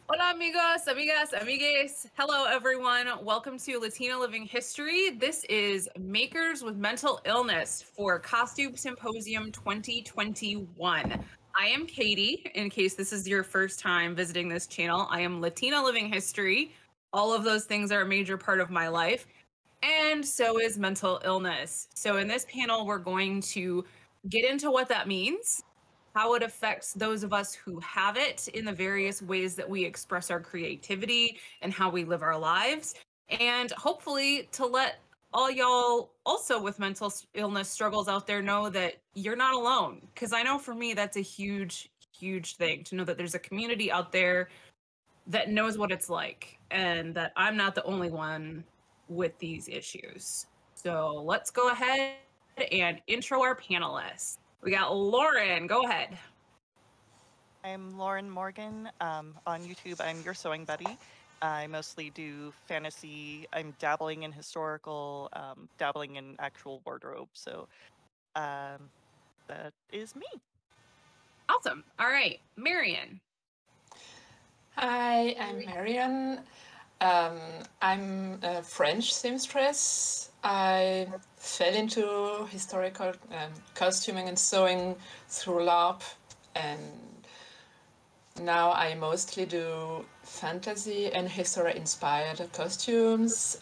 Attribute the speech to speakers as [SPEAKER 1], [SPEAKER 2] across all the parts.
[SPEAKER 1] Hola amigos, amigas, amigues. Hello everyone. Welcome to Latina Living History. This is Makers with Mental Illness for Costume Symposium 2021. I am Katie, in case this is your first time visiting this channel. I am Latina Living History. All of those things are a major part of my life, and so is mental illness. So in this panel, we're going to get into what that means, how it affects those of us who have it in the various ways that we express our creativity and how we live our lives, and hopefully to let all y'all also with mental illness struggles out there know that you're not alone. Because I know for me, that's a huge, huge thing to know that there's a community out there that knows what it's like and that I'm not the only one with these issues. So let's go ahead and intro our panelists. We got Lauren, go ahead.
[SPEAKER 2] I'm Lauren Morgan. On YouTube, I'm Your Sewing Buddy. I mostly do fantasy. I'm dabbling in historical, dabbling in actual wardrobe. So that is me.
[SPEAKER 1] Awesome. All right, Marion.
[SPEAKER 3] Hi, I'm Marion. I'm a French seamstress. I fell into historical costuming and sewing through LARP, and now I mostly do fantasy and history-inspired costumes,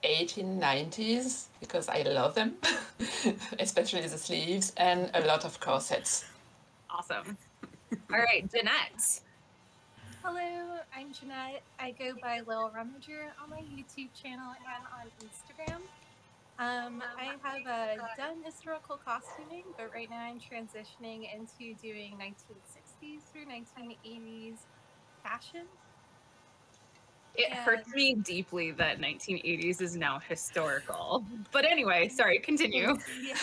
[SPEAKER 3] 1890s, because I love them, especially the sleeves, and a lot of corsets.
[SPEAKER 1] Awesome. All right, Jeanette.
[SPEAKER 4] Hello, I'm Jeanette. I go by Lil Rummager on my YouTube channel and on Instagram. I have done historical costuming, but right now I'm transitioning into doing 1960s through 1980s fashion.
[SPEAKER 1] It hurts me deeply that 1980s is now historical. But anyway, sorry, continue.
[SPEAKER 4] Yeah.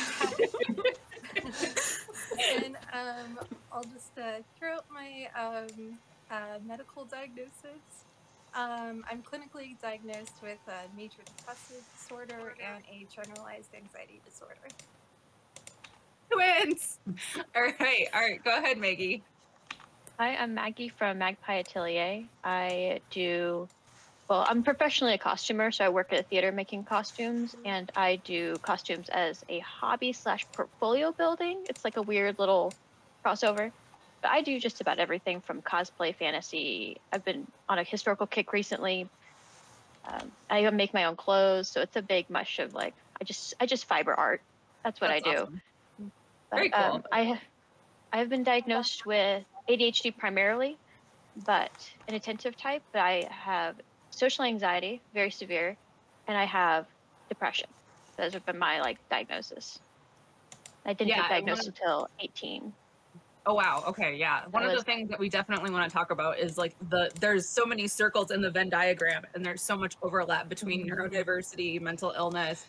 [SPEAKER 4] And I'll just throw out my medical diagnosis. I'm clinically diagnosed with a major depressive disorder and a generalized anxiety disorder.
[SPEAKER 1] Twins! All right, go ahead, Maggie.
[SPEAKER 5] Hi, I'm Maggie from Magpie Atelier. I'm professionally a costumer, so I work at a theater making costumes, and I do costumes as a hobby / portfolio building. It's like a weird little crossover. But I do just about everything from cosplay, fantasy. I've been on a historical kick recently. I even make my own clothes, so it's a big mush of like I just fiber art. That's what I do.
[SPEAKER 1] Awesome.
[SPEAKER 5] But,
[SPEAKER 1] Very cool.
[SPEAKER 5] I have been diagnosed with ADHD primarily, but an attentive type. But I have social anxiety, very severe, and I have depression. Those have been my diagnosis. I didn't get diagnosed until 18.
[SPEAKER 1] Oh, wow. Okay. Yeah. One of the things that we definitely want to talk about is there's so many circles in the Venn diagram, and there's so much overlap between neurodiversity, mental illness,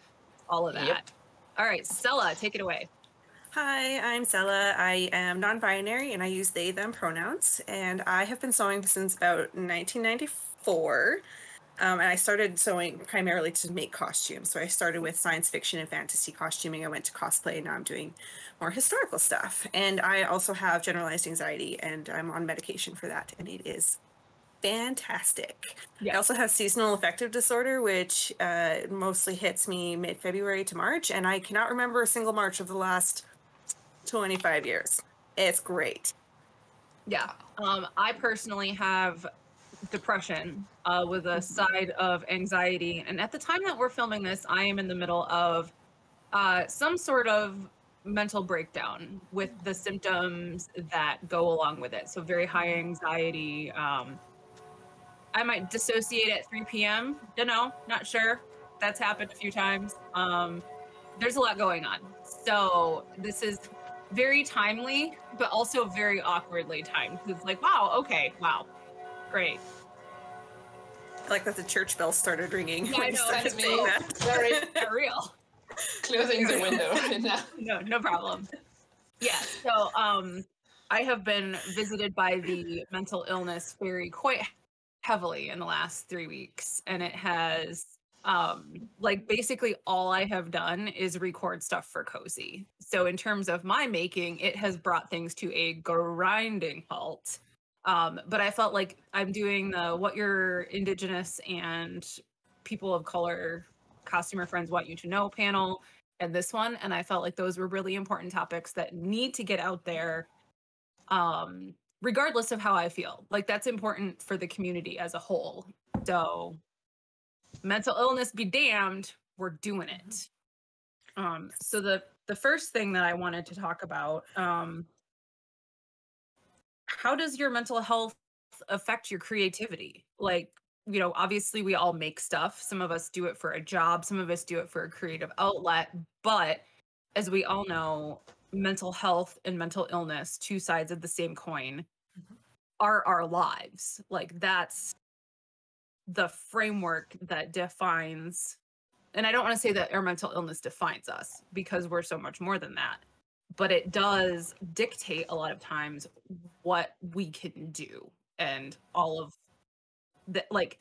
[SPEAKER 1] all of that. Yep. All right, Cela, take it away.
[SPEAKER 6] Hi, I'm Cela. I am non-binary and I use they, them pronouns, and I have been sewing since about 1994. And I started sewing primarily to make costumes. So I started with science fiction and fantasy costuming. I went to cosplay, and now I'm doing more historical stuff. And I also have generalized anxiety, and I'm on medication for that, and it is fantastic. Yeah. I also have seasonal affective disorder, which mostly hits me mid-February to March, and I cannot remember a single March of the last 25 years. It's great.
[SPEAKER 1] Yeah. I personally have depression with a side of anxiety, and at the time that we're filming this, I am in the middle of some sort of mental breakdown with the symptoms that go along with it. So very high anxiety. I might dissociate at 3 p.m. Don't know, not sure. That's happened a few times. There's a lot going on. So this is very timely, but also very awkwardly timed. It's like, wow, okay, wow, great.
[SPEAKER 6] Like that the church bell started ringing.
[SPEAKER 1] Yeah, I know.
[SPEAKER 6] That's me.
[SPEAKER 3] Very
[SPEAKER 1] real.
[SPEAKER 3] Closing the window.
[SPEAKER 1] No problem. Yeah, so I have been visited by the mental illness fairy quite heavily in the last 3 weeks, and it has basically all I have done is record stuff for Cozy. So in terms of my making, it has brought things to a grinding halt. But I felt like I'm doing the What Your Indigenous and People of Color Costumer Friends Want You to Know panel and this one. And I felt like those were really important topics that need to get out there, regardless of how I feel. Like that's important for the community as a whole. So mental illness be damned, we're doing it. So the first thing that I wanted to talk about, how does your mental health affect your creativity? Like, you know, obviously we all make stuff. Some of us do it for a job, some of us do it for a creative outlet, but as we all know, mental health and mental illness, two sides of the same coin, are our lives. Like that's the framework that defines, and I don't want to say that our mental illness defines us because we're so much more than that, but it does dictate a lot of times what we can do and all of that. Like,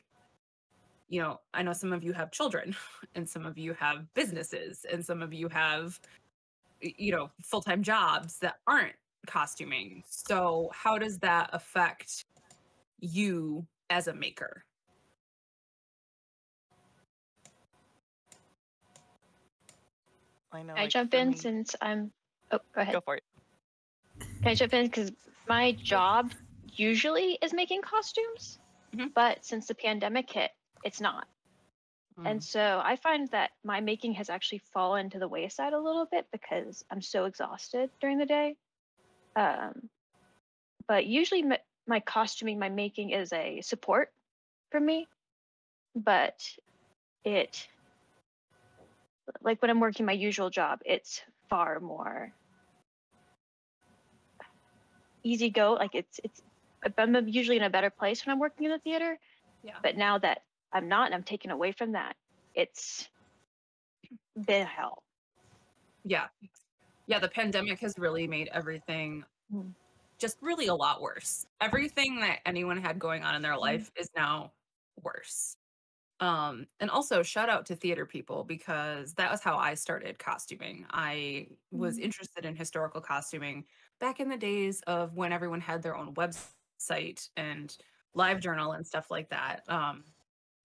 [SPEAKER 1] you know, I know some of you have children and some of you have businesses and some of you have, you know, full-time jobs that aren't costuming. So how does that affect you as a maker?
[SPEAKER 2] I know.
[SPEAKER 5] Can I
[SPEAKER 2] like,
[SPEAKER 5] jump
[SPEAKER 2] for
[SPEAKER 5] in
[SPEAKER 2] me-
[SPEAKER 5] since I'm. Oh, go ahead.
[SPEAKER 2] Go for it.
[SPEAKER 5] Can I jump in? Because my job usually is making costumes,
[SPEAKER 1] Mhm.
[SPEAKER 5] but since the pandemic hit, it's not. And so I find that my making has actually fallen to the wayside a little bit because I'm so exhausted during the day. But usually my costuming, my making is a support for me. But it, like when I'm working my usual job, it's far more easy go. Like I'm usually in a better place when I'm working in the theater.
[SPEAKER 1] Yeah.
[SPEAKER 5] But now that I'm not and I'm taken away from that, it's been hell.
[SPEAKER 1] Yeah. Yeah, the pandemic has really made everything just really a lot worse. Everything that anyone had going on in their life is now worse. And also shout out to theater people because that was how I started costuming. I was interested in historical costuming back in the days of when everyone had their own website and live journal and stuff like that.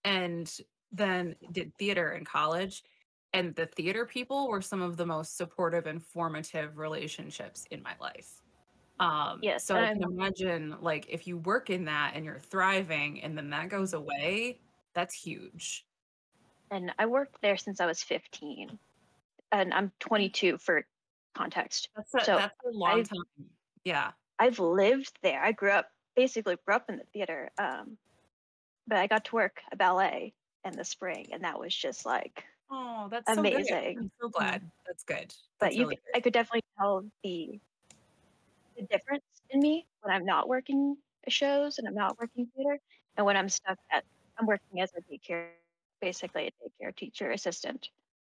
[SPEAKER 1] And then did theater in college. And the theater people were some of the most supportive and formative relationships in my life.
[SPEAKER 5] Yes,
[SPEAKER 1] So I can imagine, like, if you work in that and you're thriving and then that goes away, that's huge.
[SPEAKER 5] and I worked there since I was 15, and I'm 22 for context.
[SPEAKER 1] That's
[SPEAKER 5] So
[SPEAKER 1] a long time. Yeah.
[SPEAKER 5] I've lived there. I basically grew up in the theater, but I got to work a ballet in the spring, and that was just like
[SPEAKER 1] Oh, that's
[SPEAKER 5] amazing.
[SPEAKER 1] so good. I'm so glad. That's good.
[SPEAKER 5] But
[SPEAKER 1] That's really
[SPEAKER 5] I could definitely tell the difference in me when I'm not working shows and I'm not working theater, and when I'm working as a daycare, basically a daycare teacher assistant.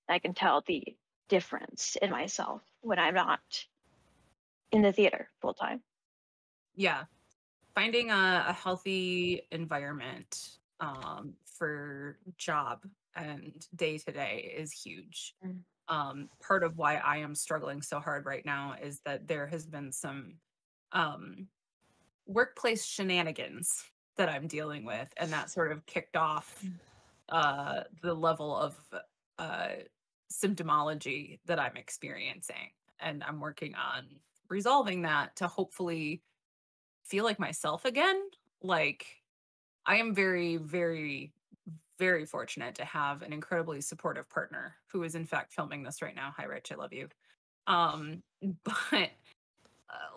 [SPEAKER 5] I can tell the difference in myself when I'm not in the theater full time.
[SPEAKER 1] Yeah. Finding a healthy environment for job and day to day is huge. Part of why I am struggling so hard right now is that there has been some workplace shenanigans that I'm dealing with, and that sort of kicked off the level of symptomology that I'm experiencing. And I'm working on resolving that to hopefully feel like myself again. Like, I am very, very, very fortunate to have an incredibly supportive partner who is in fact filming this right now. Hi, Rich, I love you. But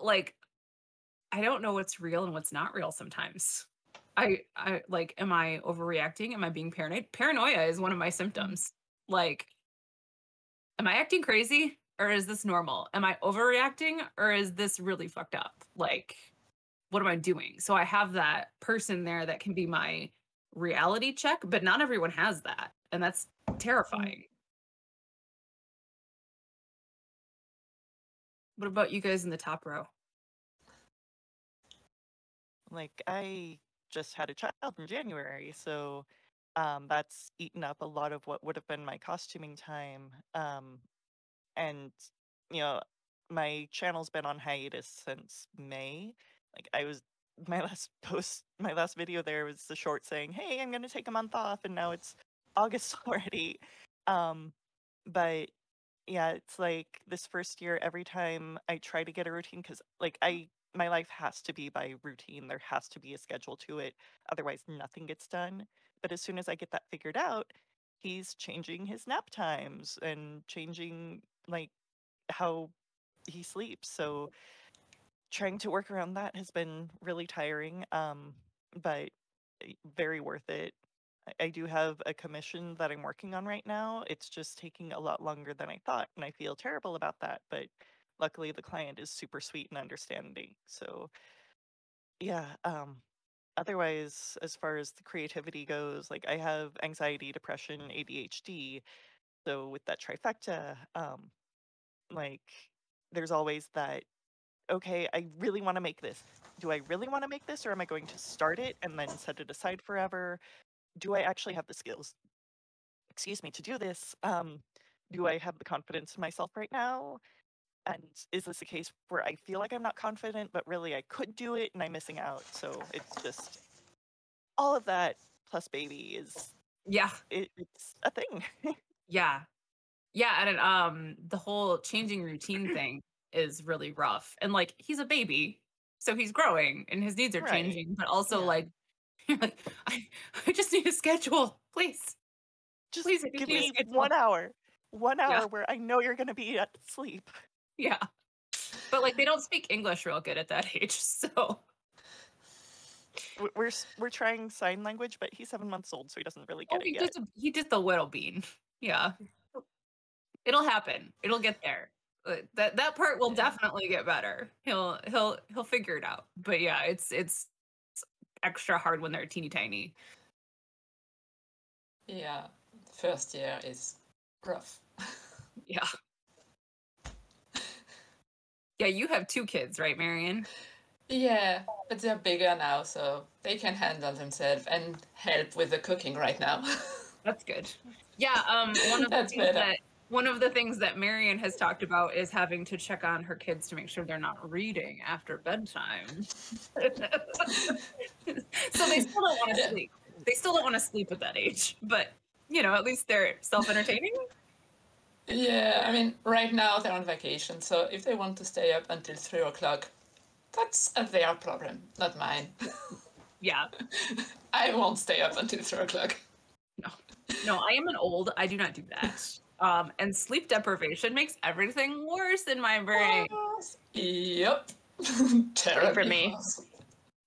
[SPEAKER 1] like, I don't know what's real and what's not real sometimes. I like, am I overreacting? Am I being paranoid? Paranoia is one of my symptoms. Like, am I acting crazy or is this normal? Am I overreacting or is this really fucked up? Like, what am I doing? So I have that person there that can be my reality check, but not everyone has that. And that's terrifying. What about you guys in the top row?
[SPEAKER 2] Like, I just had a child in January, so that's eaten up a lot of what would have been my costuming time. And, you know, my channel's been on hiatus since May. Like, I was my last video there was the short saying, "Hey, I'm gonna take a month off," and now it's August already. But yeah, it's like this first year, every time I try to get a routine, because like my life has to be by routine. There has to be a schedule to it. Otherwise, nothing gets done. But as soon as I get that figured out, he's changing his nap times and changing like how he sleeps. So trying to work around that has been really tiring, but very worth it. I do have a commission that I'm working on right now. It's just taking a lot longer than I thought, and I feel terrible about that. But luckily, the client is super sweet and understanding. So yeah. Otherwise, as far as the creativity goes, like I have anxiety, depression, ADHD. So with that trifecta, like there's always that, okay, I really want to make this. Do I really want to make this, or am I going to start it and then set it aside forever? Do I actually have the skills, excuse me, to do this? Do I have the confidence in myself right now? And is this a case where I feel like I'm not confident, but really I could do it and I'm missing out? So it's just all of that plus baby is,
[SPEAKER 1] Yeah.
[SPEAKER 2] it's a thing.
[SPEAKER 1] Yeah. Yeah. And the whole changing routine thing is really rough. And like he's a baby, so he's growing and his needs are
[SPEAKER 2] Right.
[SPEAKER 1] changing, but also
[SPEAKER 2] Yeah.
[SPEAKER 1] like you're like, I just need a schedule, please.
[SPEAKER 2] Just
[SPEAKER 1] Please, I just
[SPEAKER 2] give
[SPEAKER 1] need a
[SPEAKER 2] me
[SPEAKER 1] schedule.
[SPEAKER 2] 1 hour. 1 hour
[SPEAKER 1] Yeah.
[SPEAKER 2] where I know you're gonna be at sleep.
[SPEAKER 1] Yeah. But like they don't speak English real good at that age, so
[SPEAKER 2] We're trying sign language, but he's 7 months old, so he doesn't really get it
[SPEAKER 1] he
[SPEAKER 2] yet.
[SPEAKER 1] he did the little bean. Yeah. It'll happen. It'll get there. That part will
[SPEAKER 3] Yeah.
[SPEAKER 1] definitely get better. He'll figure it out. But yeah, it's extra hard when they're teeny tiny.
[SPEAKER 3] Yeah, first year is rough.
[SPEAKER 1] Yeah. Yeah, you have 2 kids, right, Marion?
[SPEAKER 3] Yeah, but they're bigger now, so they can handle themselves and help with the cooking right now.
[SPEAKER 1] That's good. Yeah, one of the things that Marion has talked about is having to check on her kids to make sure they're not reading after bedtime. So they still don't want to sleep. They still don't want to sleep at that age, but you know, at least they're self-entertaining.
[SPEAKER 3] Yeah, I mean, right now they're on vacation, so if they want to stay up until 3 o'clock, that's their problem, not mine.
[SPEAKER 1] Yeah.
[SPEAKER 3] I won't stay up until 3 o'clock.
[SPEAKER 1] No, I am an old. I do not do that. And sleep deprivation makes everything worse in my brain.
[SPEAKER 3] Yep. Terrible
[SPEAKER 5] for me.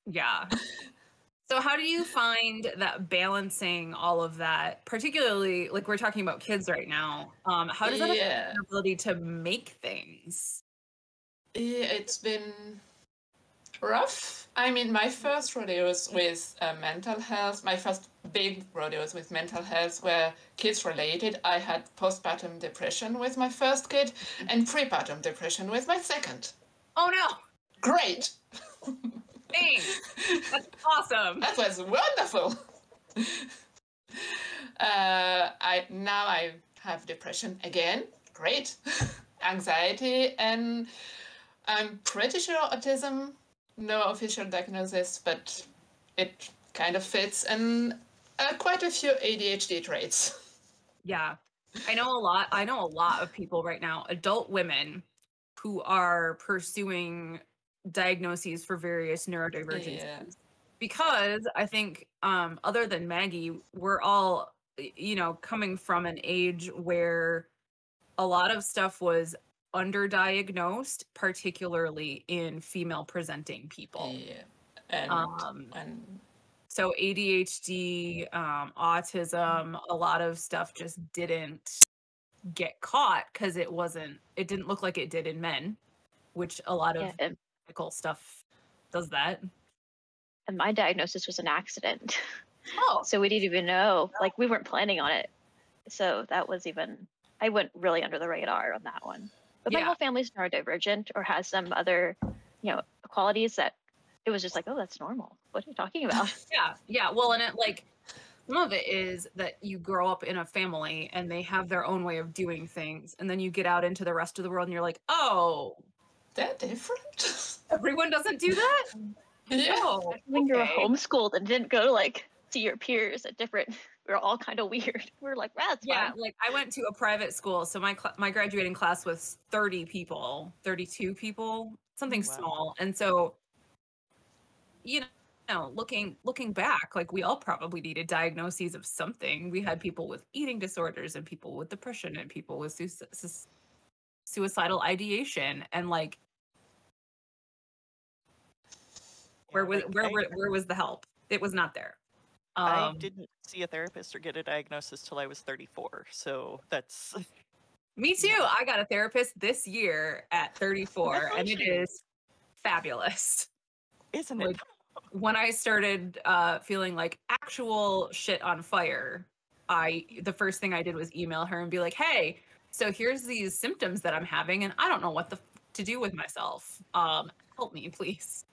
[SPEAKER 1] Yeah. So how do you find that balancing all of that, particularly like we're talking about kids right now? How does that affect your ability to make things?
[SPEAKER 3] Yeah, it's been rough. I mean, my first rodeos with mental health, my first big rodeos with mental health were kids related. I had postpartum depression with my first kid and prepartum depression with my second.
[SPEAKER 1] Oh no!
[SPEAKER 3] Great!
[SPEAKER 1] Thanks! That's awesome!
[SPEAKER 3] That was wonderful! Now I have depression again. Great. Anxiety, and I'm pretty sure autism. No official diagnosis, but it kind of fits, and quite a few ADHD traits.
[SPEAKER 1] Yeah, I know a lot of people right now, adult women, who are pursuing diagnoses for various neurodivergencies.
[SPEAKER 3] Yeah.
[SPEAKER 1] Because I think, other than Maggie, we're all, you know, coming from an age where a lot of stuff was underdiagnosed, particularly in female presenting people.
[SPEAKER 3] Yeah. And
[SPEAKER 1] so ADHD, autism, a lot of stuff just didn't get caught because it didn't look like it did in men, which a lot of medical stuff does that.
[SPEAKER 5] And my diagnosis was an accident.
[SPEAKER 1] Oh.
[SPEAKER 5] So we didn't even know, like we weren't planning on it. So that was I went really under the radar on that one. But my whole family's neurodivergent or has some other, qualities that it was just like, oh, that's normal. What are you talking about?
[SPEAKER 1] Yeah. Well, and some of it is that you grow up in a family and they have their own way of doing things. And then you get out into the rest of the world and you're like, oh,
[SPEAKER 3] they're different.
[SPEAKER 1] Everyone doesn't do that?
[SPEAKER 3] Yeah.
[SPEAKER 1] Oh,
[SPEAKER 5] When you were
[SPEAKER 1] okay.
[SPEAKER 5] homeschooled and didn't go to like see your peers at different, we were all kind of weird. We were like, that's
[SPEAKER 1] Yeah,
[SPEAKER 5] fun.
[SPEAKER 1] like I went to a private school, so my graduating class was 30 people, 32 people, something
[SPEAKER 2] Wow.
[SPEAKER 1] small. And so, you know, looking back, like we all probably needed diagnoses of something. We had people with eating disorders and people with depression and people with suicidal ideation, and like
[SPEAKER 2] Yeah, like,
[SPEAKER 1] where was the help? It was not there.
[SPEAKER 2] I didn't see a therapist or get a diagnosis till I was 34. So that's
[SPEAKER 1] Me too.
[SPEAKER 2] Yeah.
[SPEAKER 1] I got a therapist this year at 34, and it
[SPEAKER 2] Congratulations.
[SPEAKER 1] is fabulous.
[SPEAKER 2] isn't
[SPEAKER 1] Like,
[SPEAKER 2] it?
[SPEAKER 1] when I started feeling like actual shit on fire, the first thing I did was email her and be like, "Hey, so here's these symptoms that I'm having, and I don't know what to do with myself. Help me, please."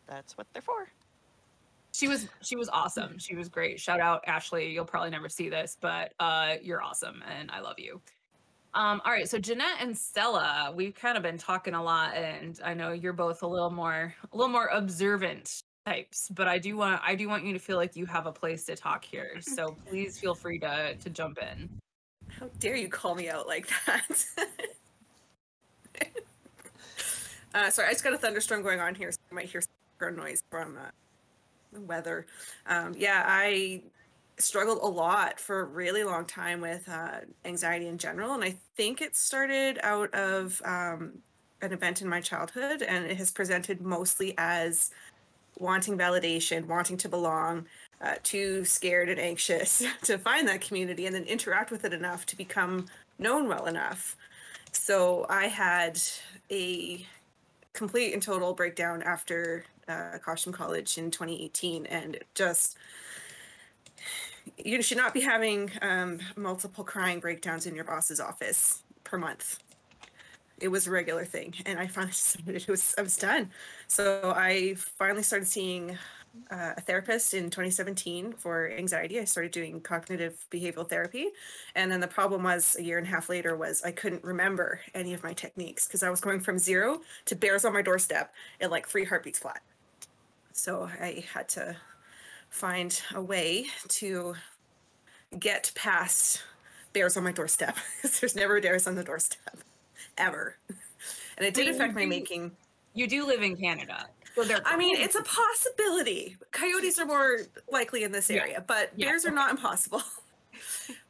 [SPEAKER 2] That's what they're for.
[SPEAKER 1] She was awesome. She was great. Shout out Ashley. You'll probably never see this, but you're awesome, and I love you. All right, so Jeanette and Cela, we've kind of been talking a lot, and I know you're both a little more observant types, but I do want you to feel like you have a place to talk here. So please feel free to jump in.
[SPEAKER 6] How dare you call me out like that? Sorry, I just got a thunderstorm going on here, so you might hear some background noise from the weather. Yeah, I struggled a lot for a really long time with anxiety in general, and I think it started out of an event in my childhood, and it has presented mostly as wanting validation, wanting to belong, too scared and anxious to find that community and then interact with it enough to become known well enough. So I had a complete and total breakdown after costume college in 2018, and just, you should not be having multiple crying breakdowns in your boss's office per month. It was a regular thing, and I finally decided I was done. So I finally started seeing a therapist in 2017 for anxiety. I started doing cognitive behavioral therapy, and then the problem was a year and a half later was I couldn't remember any of my techniques because I was going from 0 to bears on my doorstep in like 3 heartbeats flat. So I had to find a way to get past bears on my doorstep, because there's never bears on the doorstep ever. And it did affect my making.
[SPEAKER 1] You do live in Canada, so
[SPEAKER 6] I mean, it's a possibility. Coyotes are more likely in this area, but bears are not impossible.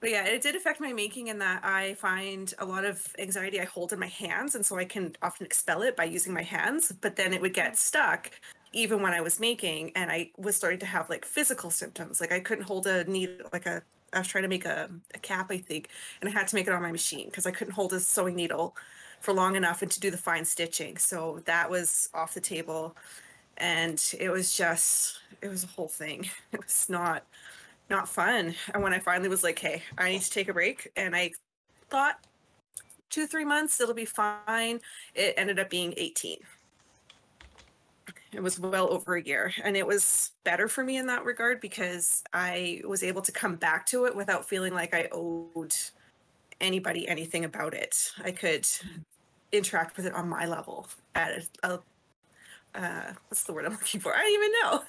[SPEAKER 6] But yeah, it did affect my making in that I find a lot of anxiety I hold in my hands, and so I can often expel it by using my hands, but then it would get stuck even when I was making, and I was starting to have like physical symptoms. Like I couldn't hold a needle, I was trying to make a cap, I think, and I had to make it on my machine because I couldn't hold a sewing needle for long enough and to do the fine stitching. So that was off the table, and it was a whole thing. It was not fun. And when I finally was like, hey, I need to take a break, and I thought 2-3 months, it'll be fine. It ended up being 18. It was well over a year, and it was better for me in that regard because I was able to come back to it without feeling like I owed anybody anything about it. I could interact with it on my level at what's the word I'm looking for? I don't even know.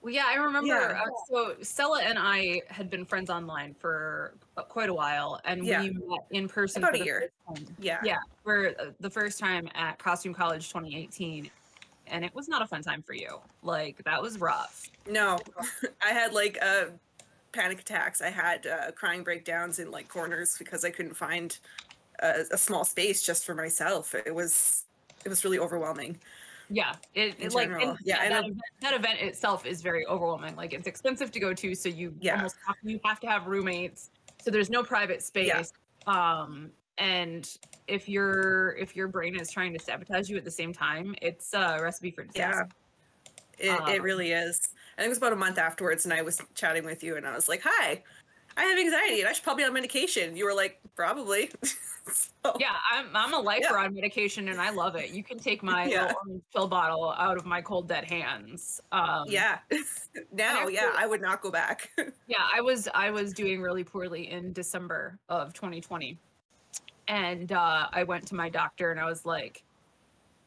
[SPEAKER 1] Well, yeah, I remember. So Cela and I had been friends online for quite a while, and we met in person
[SPEAKER 6] about
[SPEAKER 1] for
[SPEAKER 6] a year.
[SPEAKER 1] Yeah, for the first time at Costume College 2018, and it was not a fun time for you. Like, that was rough.
[SPEAKER 6] No, I had like panic attacks. I had crying breakdowns in like corners because I couldn't find a small space just for myself. It was really overwhelming.
[SPEAKER 1] Yeah, that event itself is very overwhelming. Like, it's expensive to go to, so you almost have to have roommates. So there's no private space. And if your brain is trying to sabotage you at the same time, it's a recipe for disaster.
[SPEAKER 6] It really is. I think it was about a month afterwards, and I was chatting with you, and I was like, "Hi, I have anxiety, and I should probably be on medication." You were like, "Probably." So,
[SPEAKER 1] yeah, I'm a lifer on medication, and I love it. You can take my little orange pill bottle out of my cold dead hands.
[SPEAKER 6] Now, I would not go back.
[SPEAKER 1] Yeah, I was doing really poorly in December of 2020, and I went to my doctor, and I was like,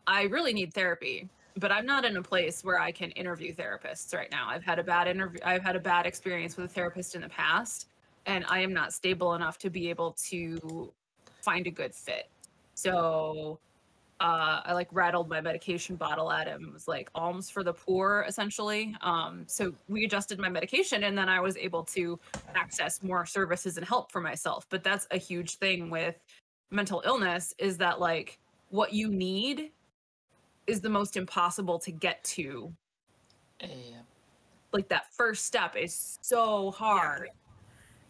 [SPEAKER 1] I really need therapy, but I'm not in a place where I can interview therapists right now. I've had a bad experience with a therapist in the past, and I am not stable enough to be able to find a good fit. So I like rattled my medication bottle at him. It was like alms for the poor, essentially. So we adjusted my medication, and then I was able to access more services and help for myself. But that's a huge thing with mental illness, is that like what you need is the most impossible to get to.
[SPEAKER 3] Yeah.
[SPEAKER 1] Like that first step is so hard.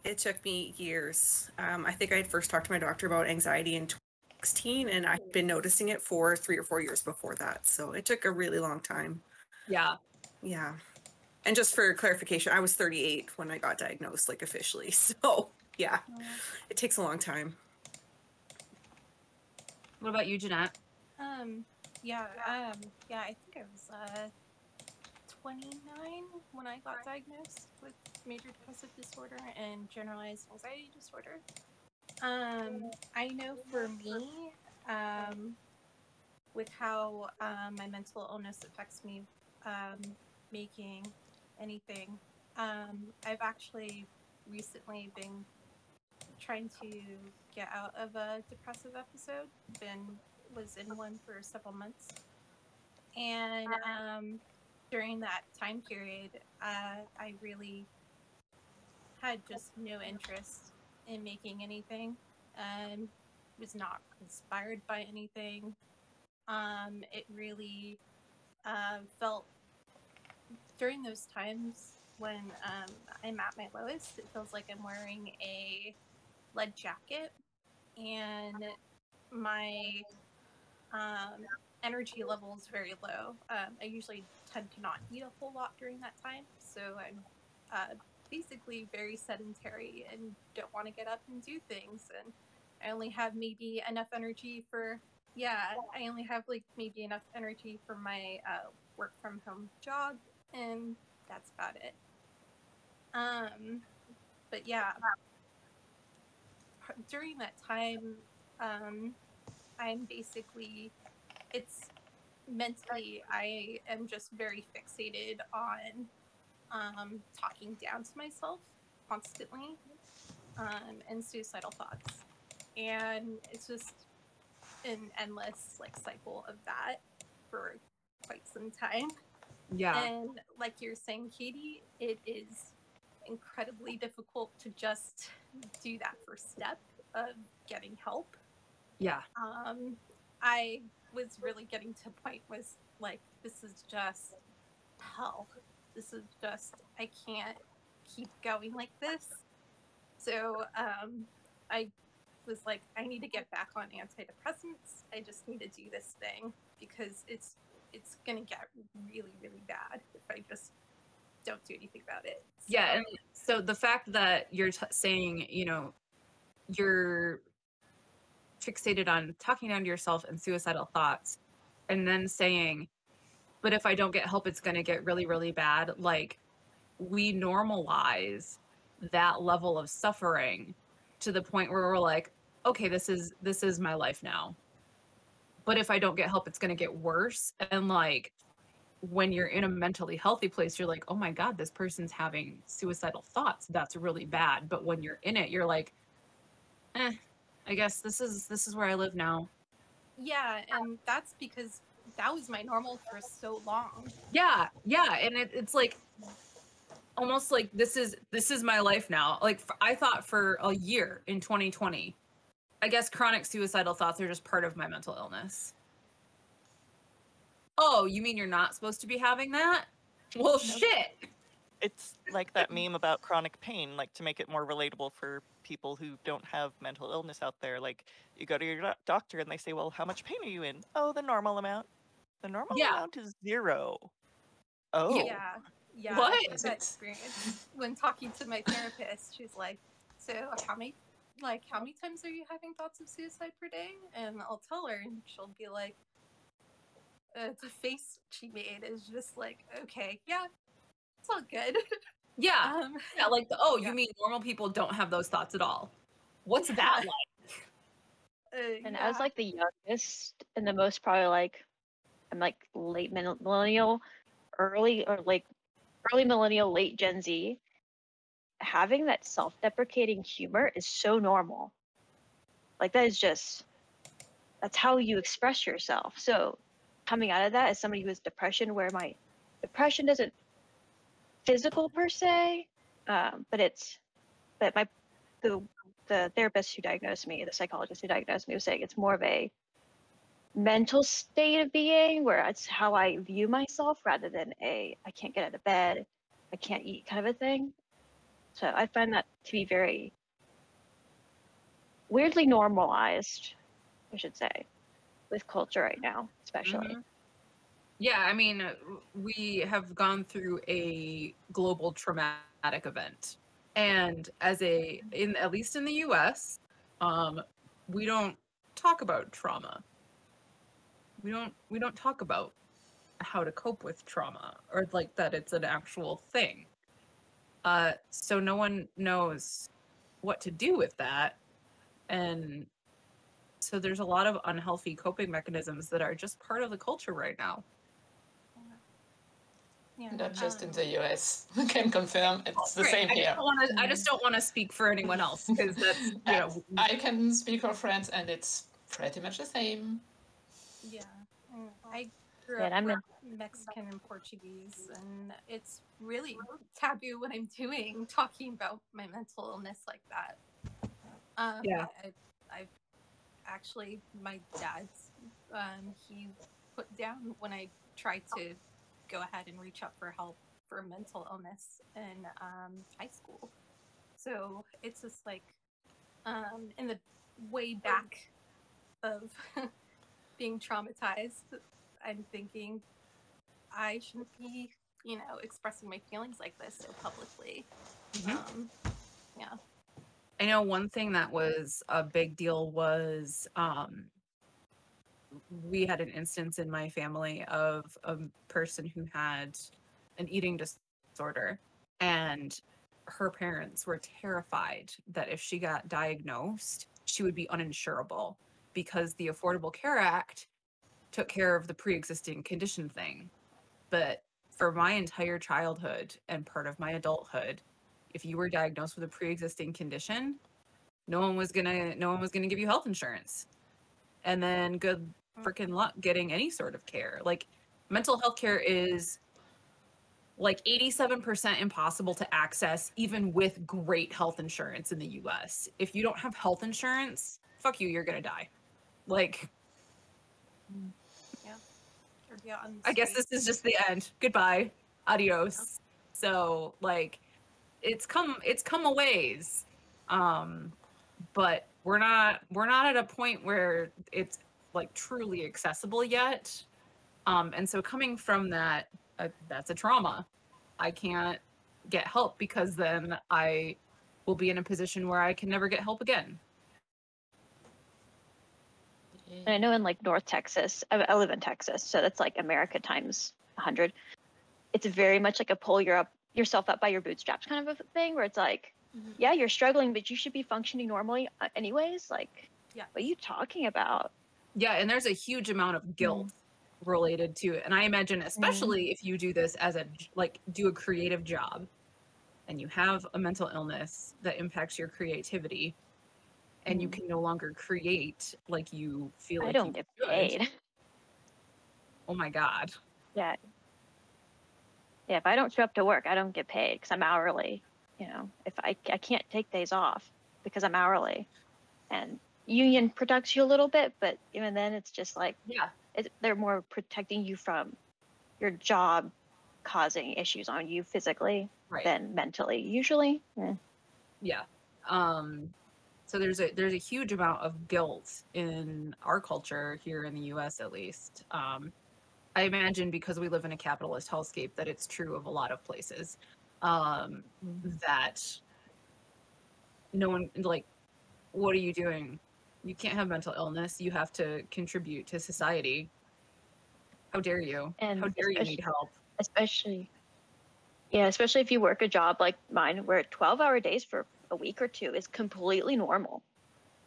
[SPEAKER 6] It took me years. I think I had first talked to my doctor about anxiety in 2016, and I've been noticing it for 3 or 4 years before that. So it took a really long time.
[SPEAKER 1] Yeah.
[SPEAKER 6] Yeah. And just for clarification, I was 38 when I got diagnosed, like officially. So yeah, it takes a long time.
[SPEAKER 1] What about you, Jeanette?
[SPEAKER 4] Yeah, I think I was 29 when I got diagnosed with major depressive disorder and generalized anxiety disorder. I know for me, with how my mental illness affects me, making anything, I've actually recently been trying to get out of a depressive episode. Was in one for several months, and during that time period, I really had just no interest in making anything. Was not inspired by anything. It really felt during those times when I'm at my lowest, it feels like I'm wearing a lead jacket, and my energy level is very low. I usually tend to not eat a whole lot during that time, so I'm basically very sedentary and don't want to get up and do things. And I only have maybe enough energy for I only have like maybe enough energy for my work from home job, and that's about it. But yeah, during that time, I'm basically, it's mentally, I am just very fixated on talking down to myself constantly, and suicidal thoughts. And it's just an endless like cycle of that for quite some time.
[SPEAKER 1] Yeah.
[SPEAKER 4] And like you're saying, Katie, it is incredibly difficult to just do that first step of getting help.
[SPEAKER 1] Yeah.
[SPEAKER 4] I was really getting to a point was like, this is just hell. This is just, I can't keep going like this. So I was like, I need to get back on antidepressants. I just need to do this thing because it's gonna get really, really bad if I just don't do anything about it. So,
[SPEAKER 1] Yeah, and so the fact that you're saying, you know, you're fixated on talking down to yourself and suicidal thoughts, and then saying, but if I don't get help, it's going to get really, really bad. Like, we normalize that level of suffering to the point where we're like, okay, this is my life now. But if I don't get help, it's going to get worse. And like, when you're in a mentally healthy place, you're like, oh my God, this person's having suicidal thoughts. That's really bad. But when you're in it, you're like, I guess this is where I live now.
[SPEAKER 4] yeah, and that's because that was my normal for so long.
[SPEAKER 1] Yeah. And it's like almost like this is my life now. Like I thought for a year in 2020, I guess chronic suicidal thoughts are just part of my mental illness. Oh, you mean you're not supposed to be having that? Well, shit.
[SPEAKER 2] It's like that meme about chronic pain, like to make it more relatable for people who don't have mental illness out there. Like you go to your doctor and they say, well, how much pain are you in? Oh, the normal amount. The normal amount is 0. Oh.
[SPEAKER 4] Yeah.
[SPEAKER 1] What?
[SPEAKER 4] I had that experience when talking to my therapist. She's like, so how many times are you having thoughts of suicide per day? And I'll tell her, and she'll be like, the face she made is just like, okay, yeah, it's all good.
[SPEAKER 1] Yeah. Yeah, like you mean normal people don't have those thoughts at all. What's that like?
[SPEAKER 5] And I was like the youngest and the most probably like I'm like late millennial, early millennial, late Gen Z. Having that self-deprecating humor is so normal. Like that's how you express yourself. So coming out of that as somebody who has depression, where my depression isn't physical per se, but the therapist who diagnosed me, the psychologist who diagnosed me, was saying it's more of a mental state of being, where it's how I view myself rather than I can't get out of bed, I can't eat kind of a thing. So I find that to be very weirdly normalized, I should say, with culture right now, especially.
[SPEAKER 1] Yeah, I mean, we have gone through a global traumatic event, and at least in the U.S., we don't talk about trauma. We don't talk about how to cope with trauma, or like that it's an actual thing. So no one knows what to do with that, and so there's a lot of unhealthy coping mechanisms that are just part of the culture right now.
[SPEAKER 4] Yeah.
[SPEAKER 3] Not just in the US. I can confirm it's the same here.
[SPEAKER 1] I just don't want to speak for anyone else, because that's, you know.
[SPEAKER 3] I can speak for friends, and it's pretty much the same.
[SPEAKER 4] Yeah. I grew up around Mexican and Portuguese, and it's really taboo what I'm doing, talking about my mental illness like that.
[SPEAKER 1] Yeah.
[SPEAKER 4] I've actually, my dad's, he put down when I tried to go ahead and reach out for help for mental illness in high school. So it's just like in the way back of being traumatized, I'm thinking I shouldn't be, expressing my feelings like this so publicly. Yeah.
[SPEAKER 1] I know one thing that was a big deal was we had an instance in my family of a person who had an eating disorder, and her parents were terrified that if she got diagnosed, she would be uninsurable, because the Affordable Care Act took care of the pre-existing condition thing. But for my entire childhood and part of my adulthood, if you were diagnosed with a pre-existing condition, no one was gonna give you health insurance. And then good freaking luck getting any sort of care. Like, mental health care is like 87% impossible to access, even with great health insurance in the US. If you don't have health insurance, fuck you, you're gonna die. Like,
[SPEAKER 4] yeah.
[SPEAKER 1] I guess this is just the end. Goodbye. Adios. So, like, it's come a ways. But we're not at a point where it's like truly accessible yet. And so coming from that, that's a trauma. I can't get help, because then I will be in a position where I can never get help again.
[SPEAKER 5] And I know in like North Texas, I live in Texas, so that's like America times 100. It's very much like a pull yourself up by your bootstraps kind of a thing, where it's like, yeah, you're struggling, but you should be functioning normally anyways. Like, what are you talking about?
[SPEAKER 1] Yeah, and there's a huge amount of guilt related to it. And I imagine, especially if you do this as do a creative job, and you have a mental illness that impacts your creativity, and you can no longer create like you feel like
[SPEAKER 5] I don't get paid.
[SPEAKER 1] Oh my God.
[SPEAKER 5] Yeah. Yeah, if I don't show up to work, I don't get paid because I'm hourly. If I can't take days off because I'm hourly, and union protects you a little bit, but even then it's just like, they're more protecting you from your job causing issues on you physically than mentally usually.
[SPEAKER 1] Yeah. So there's a huge amount of guilt in our culture here in the US, at least. I imagine because we live in a capitalist hellscape that it's true of a lot of places. That no one, like, what are you doing? You can't have mental illness. You have to contribute to society. How dare you?
[SPEAKER 5] And
[SPEAKER 1] how dare you need help?
[SPEAKER 5] Especially if you work a job like mine, where 12-hour days for a week or two is completely normal.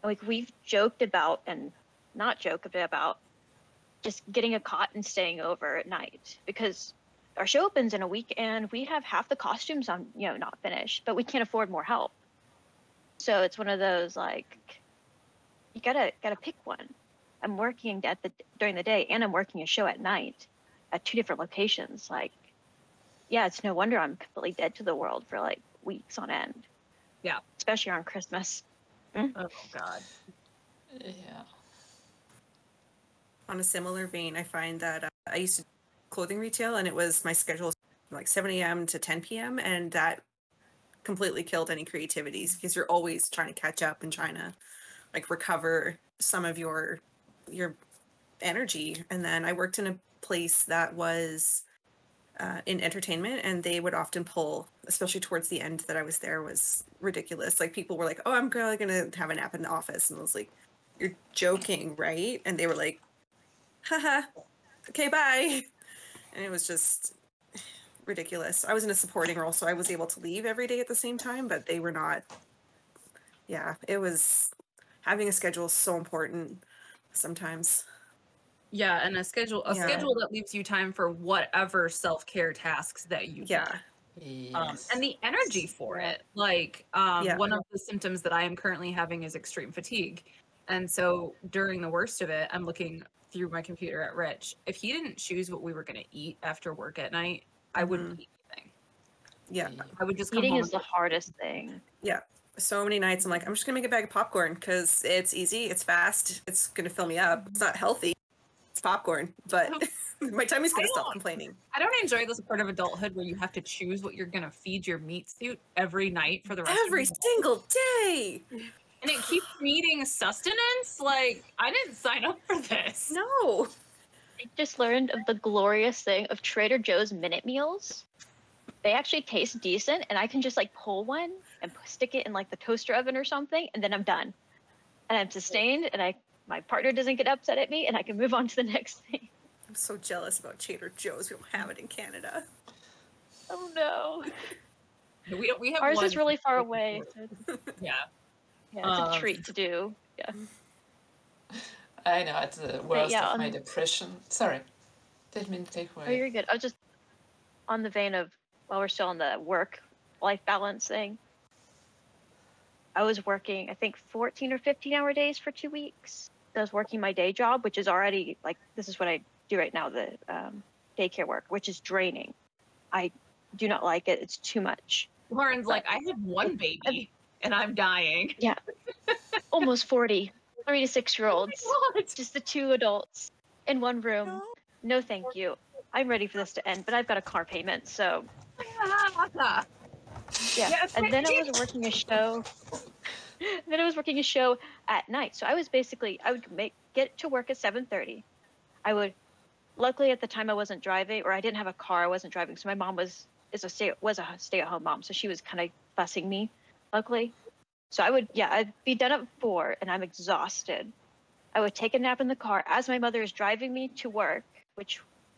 [SPEAKER 5] Like, we've joked about, and not joked about, just getting a cot and staying over at night, because our show opens in a week and we have half the costumes on, not finished, but we can't afford more help. So it's one of those, like, you gotta pick one. I'm working during the day and I'm working a show at night at 2 different locations. Like, yeah, it's no wonder I'm completely dead to the world for like weeks on end.
[SPEAKER 1] Yeah.
[SPEAKER 5] Especially around Christmas.
[SPEAKER 1] Oh God.
[SPEAKER 3] Yeah.
[SPEAKER 6] On a similar vein, I find that I used to clothing retail, and it was my schedule like 7 a.m. to 10 p.m. and that completely killed any creativities, because you're always trying to catch up and trying to like recover some of your energy. And then I worked in a place that was in entertainment, and they would often pull, especially towards the end that I was there, was ridiculous. Like, people were like, oh, I'm really gonna have a nap in the office, and I was like, you're joking, right? And they were like, haha, okay, bye. And it was just ridiculous. I was in a supporting role, so I was able to leave every day at the same time, but they were not. Yeah, it was, having a schedule is so important sometimes.
[SPEAKER 1] Yeah, and a schedule that leaves you time for whatever self-care tasks that you
[SPEAKER 6] Yeah.
[SPEAKER 1] need.
[SPEAKER 3] Yes.
[SPEAKER 1] And the energy for it. Like, one of the symptoms that I am currently having is extreme fatigue. And so during the worst of it, I'm looking through my computer at Rich. If he didn't choose what we were going to eat after work at night, I wouldn't eat anything.
[SPEAKER 6] Yeah.
[SPEAKER 1] I would just come
[SPEAKER 5] Eating
[SPEAKER 1] home
[SPEAKER 5] is the hardest thing.
[SPEAKER 6] Yeah. So many nights I'm like, I'm just gonna make a bag of popcorn because it's easy, it's fast, it's gonna fill me up. It's not healthy. It's popcorn, but my tummy's gonna stop complaining.
[SPEAKER 1] I don't enjoy this part of adulthood where you have to choose what you're gonna feed your meat suit every night for the rest
[SPEAKER 6] Every
[SPEAKER 1] of your life.
[SPEAKER 6] single day.
[SPEAKER 1] And it keeps needing sustenance. Like, I didn't sign up for this.
[SPEAKER 6] No.
[SPEAKER 5] I just learned of the glorious thing of Trader Joe's Minute Meals. They actually taste decent, and I can just like pull one and stick it in like the toaster oven or something, and then I'm done. And I'm sustained, and my partner doesn't get upset at me, and I can move on to the next thing.
[SPEAKER 6] I'm so jealous about Trader Joe's. We don't have it in Canada.
[SPEAKER 5] Oh no.
[SPEAKER 1] We have
[SPEAKER 5] Ours
[SPEAKER 1] one.
[SPEAKER 5] is really far away. So
[SPEAKER 1] Yeah.
[SPEAKER 5] yeah, it's a treat to do. Yeah.
[SPEAKER 3] I know, it's the worst
[SPEAKER 5] yeah,
[SPEAKER 3] of my depression. Sorry. Didn't mean to take away.
[SPEAKER 5] Oh, you're good. I was just on the vein of, while we're still on the work-life balance thing, I was working, I think, 14 or 15-hour days for 2 weeks. I was working my day job, which is already, like, this is what I do right now, the daycare work, which is draining. I do not like it. It's too much.
[SPEAKER 1] Lauren's like, I have one baby, and I'm dying.
[SPEAKER 5] Yeah. Almost 40, 3 to 6-year-olds.
[SPEAKER 1] What?
[SPEAKER 5] Just the 2 adults in one room. No, thank you. I'm ready for this to end, but I've got a car payment, so yeah.
[SPEAKER 1] Yes,
[SPEAKER 5] And then I was working a show. Then I was working a show at night. So I was basically, I would get to work at 7:30. I would, luckily at the time I wasn't driving, or I didn't have a car. I wasn't driving. So my mom was a stay-at-home mom. So she was kind of fussing me, luckily. So I'd be done at 4 and I'm exhausted. I would take a nap in the car as my mother is driving me to work,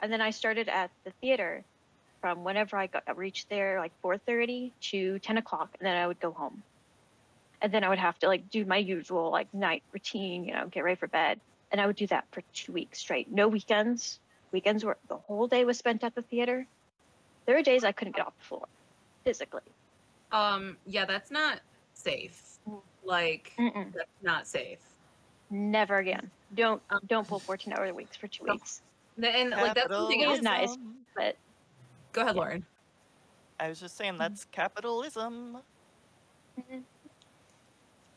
[SPEAKER 5] and then I started at the theater from whenever I reached there, like 4:30 to 10 o'clock, and then I would go home. And then I would have to like do my usual like night routine, get ready for bed. And I would do that for 2 weeks straight. No weekends. Weekends were, the whole day was spent at the theater. There were days I couldn't get off the floor, physically.
[SPEAKER 1] Yeah, that's not safe. Like, that's not safe.
[SPEAKER 5] Never again. Don't pull 14-hour weeks for 2 weeks.
[SPEAKER 1] And like, that's something
[SPEAKER 5] It
[SPEAKER 1] else.
[SPEAKER 5] is nice, but
[SPEAKER 1] Go ahead, Lauren.
[SPEAKER 2] I was just saying that's capitalism.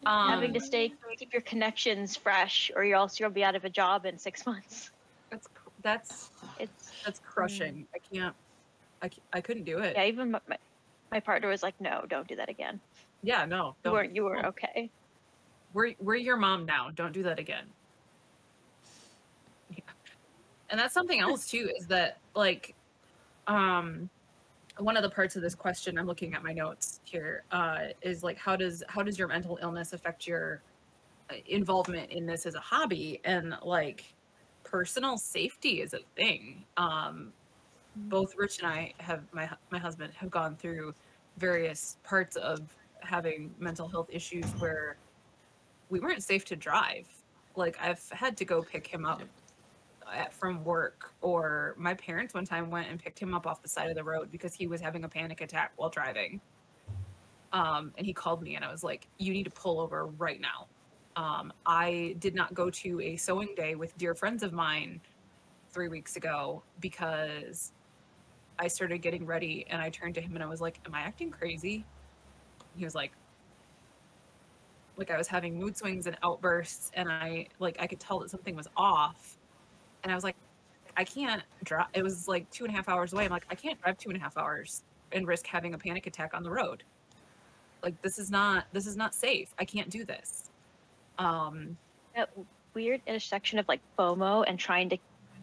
[SPEAKER 5] having to keep your connections fresh, or else you'll be out of a job in 6 months.
[SPEAKER 1] That's crushing. I couldn't do it.
[SPEAKER 5] Yeah, even my partner was like, "No, don't do that again."
[SPEAKER 1] Yeah, no.
[SPEAKER 5] You were okay.
[SPEAKER 1] We're your mom now. Don't do that again. Yeah. And that's something else too, is that like, one of the parts of this question, I'm looking at my notes here, is like, how does your mental illness affect your involvement in this as a hobby? And like, personal safety is a thing. Both Rich and I have, my husband, have gone through various parts of having mental health issues where we weren't safe to drive. Like, I've had to go pick him up from work, or my parents one time went and picked him up off the side of the road because he was having a panic attack while driving. And he called me and I was like, you need to pull over right now. I did not go to a sewing day with dear friends of mine 3 weeks ago because I started getting ready and I turned to him and I was like, am I acting crazy? He was like I was having mood swings and outbursts, and I could tell that something was off. And I was like, I can't drive. It was like 2.5 hours away. I'm like, I can't drive 2.5 hours and risk having a panic attack on the road. Like, this is not safe. I can't do this.
[SPEAKER 5] That weird intersection of like FOMO and trying to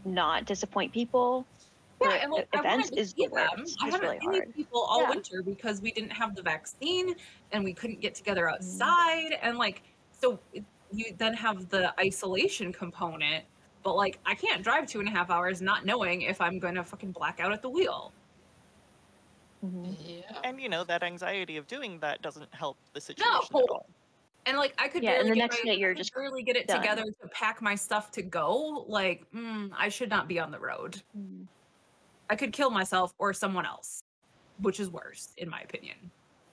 [SPEAKER 5] not disappoint people.
[SPEAKER 1] Yeah, and like,
[SPEAKER 5] events is the worst.
[SPEAKER 1] I
[SPEAKER 5] It's
[SPEAKER 1] haven't
[SPEAKER 5] really
[SPEAKER 1] seen these
[SPEAKER 5] hard.
[SPEAKER 1] people all
[SPEAKER 5] Yeah.
[SPEAKER 1] winter because we didn't have the vaccine and we couldn't get together outside. And like, so you then have the isolation component, but like, I can't drive 2.5 hours not knowing if I'm going to fucking black out at the wheel.
[SPEAKER 3] Yeah.
[SPEAKER 2] And that anxiety of doing that doesn't help the situation at all.
[SPEAKER 1] And like, I could
[SPEAKER 5] Yeah, and
[SPEAKER 1] barely
[SPEAKER 5] the
[SPEAKER 1] get
[SPEAKER 5] next minute you're just
[SPEAKER 1] barely get it
[SPEAKER 5] done.
[SPEAKER 1] together to pack my stuff to go. Like, I should not be on the road. I could kill myself or someone else, which is worse, in my opinion.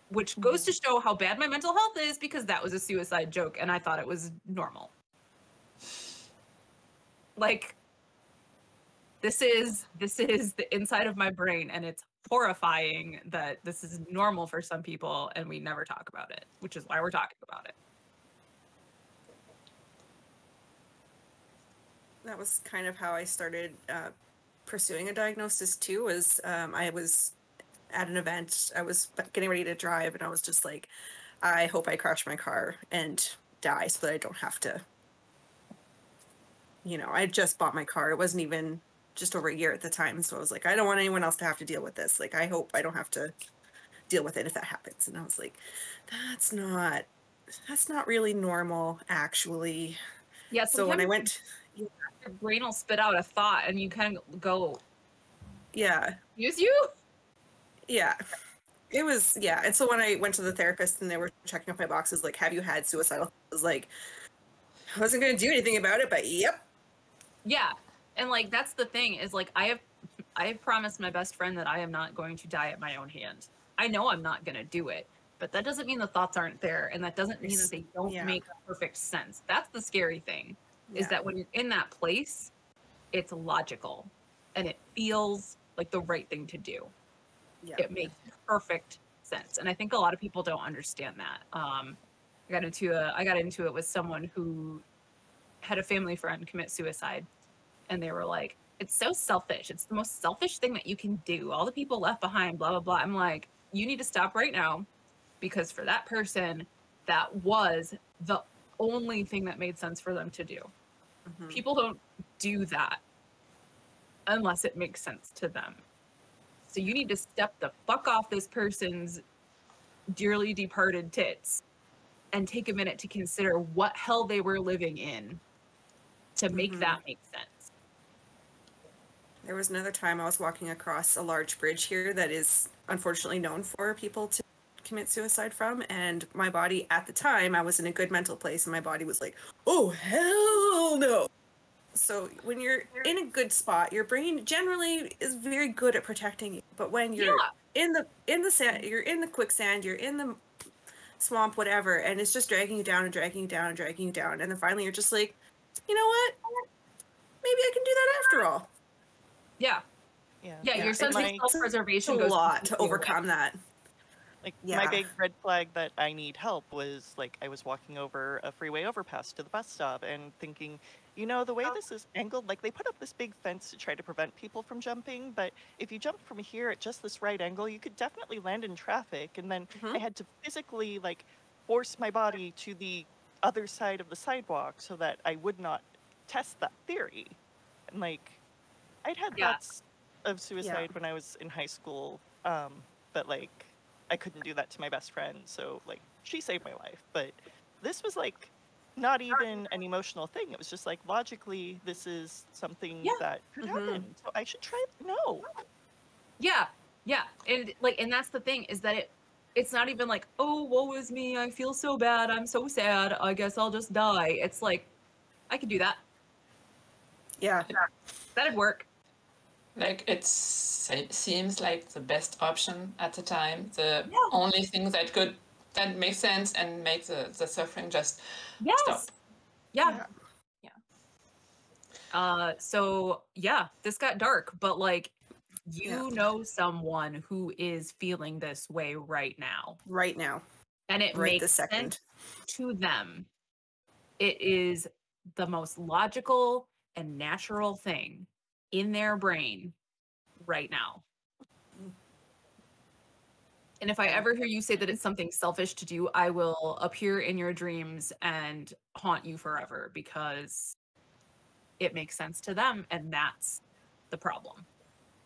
[SPEAKER 1] Which goes to show how bad my mental health is, because that was a suicide joke and I thought it was normal. Like, this is the inside of my brain, and it's horrifying that this is normal for some people and we never talk about it, which is why we're talking about it.
[SPEAKER 6] That was kind of how I started pursuing a diagnosis too. Was I was at an event, I was getting ready to drive, and I was just like, I hope I crash my car and die so that I don't have to. I just bought my car. It wasn't even just over a year at the time, so I was like, I don't want anyone else to have to deal with this. Like, I hope I don't have to deal with it if that happens. And I was like, that's not really normal, actually.
[SPEAKER 1] Yeah.
[SPEAKER 6] So when I went,
[SPEAKER 1] your brain will spit out a thought and you kind of go,
[SPEAKER 6] yeah.
[SPEAKER 1] Use you?
[SPEAKER 6] Yeah. It was, yeah. And so when I went to the therapist and they were checking off my boxes, like, have you had suicidal? I was like, I wasn't going to do anything about it, but yep.
[SPEAKER 1] Yeah. And like, that's the thing, is like, I have promised my best friend that I am not going to die at my own hand. I know I'm not going to do it, but that doesn't mean the thoughts aren't there. And that doesn't mean that they don't make perfect sense. That's the scary thing, is that when you're in that place, it's logical and it feels like the right thing to do. Yeah. It makes perfect sense. And I think a lot of people don't understand that. I got into it with someone who had a family friend commit suicide, and they were like, it's so selfish. It's the most selfish thing that you can do. All the people left behind, blah, blah, blah. I'm like, you need to stop right now, because for that person, that was the only thing that made sense for them to do. Mm-hmm. People don't do that unless it makes sense to them. So you need to step the fuck off this person's dearly departed tits and take a minute to consider what hell they were living in to make that make sense.
[SPEAKER 6] There was another time I was walking across a large bridge here that is unfortunately known for people to commit suicide from, and my body at the time, I was in a good mental place, and my body was like, oh hell no. So when you're in a good spot, your brain generally is very good at protecting you. But when you're in the sand, you're in the quicksand, you're in the swamp, whatever, and it's just dragging you down and dragging you down and dragging you down, and then finally you're just like, you know what? Maybe I can do that after all.
[SPEAKER 1] Yeah. Your sense of self-preservation goes
[SPEAKER 6] a lot to overcome that.
[SPEAKER 2] Like, my big red flag that I need help was, like, I was walking over a freeway overpass to the bus stop and thinking, the way this is angled, like, they put up this big fence to try to prevent people from jumping, but if you jump from here at just this right angle, you could definitely land in traffic. And then I had to physically, like, force my body to the other side of the sidewalk so that I would not test that theory. And, like, I'd had thoughts of suicide when I was in high school, but, like, I couldn't do that to my best friend, so, like, she saved my life. But this was, like, not even an emotional thing. It was just, like, logically, this is something that could happen. So I should try it. No.
[SPEAKER 1] Yeah. And, like, and that's the thing, is that it's not even like, oh, woe is me, I feel so bad, I'm so sad, I guess I'll just die. It's like, I can do that.
[SPEAKER 6] Yeah.
[SPEAKER 1] That'd work.
[SPEAKER 3] Like it seems like the best option at the time. The
[SPEAKER 1] Yeah.
[SPEAKER 3] only thing that makes sense and make the suffering just stop.
[SPEAKER 1] Yeah.
[SPEAKER 4] Yeah.
[SPEAKER 1] So yeah, this got dark, but like you
[SPEAKER 6] Yeah.
[SPEAKER 1] know someone who is feeling this way right now.
[SPEAKER 6] Right now.
[SPEAKER 1] And it
[SPEAKER 6] Right
[SPEAKER 1] makes
[SPEAKER 6] this second.
[SPEAKER 1] sense to them. It is the most logical and natural thing in their brain right now. And if I ever hear you say that it's something selfish to do, I will appear in your dreams and haunt you forever because it makes sense to them, and that's the problem.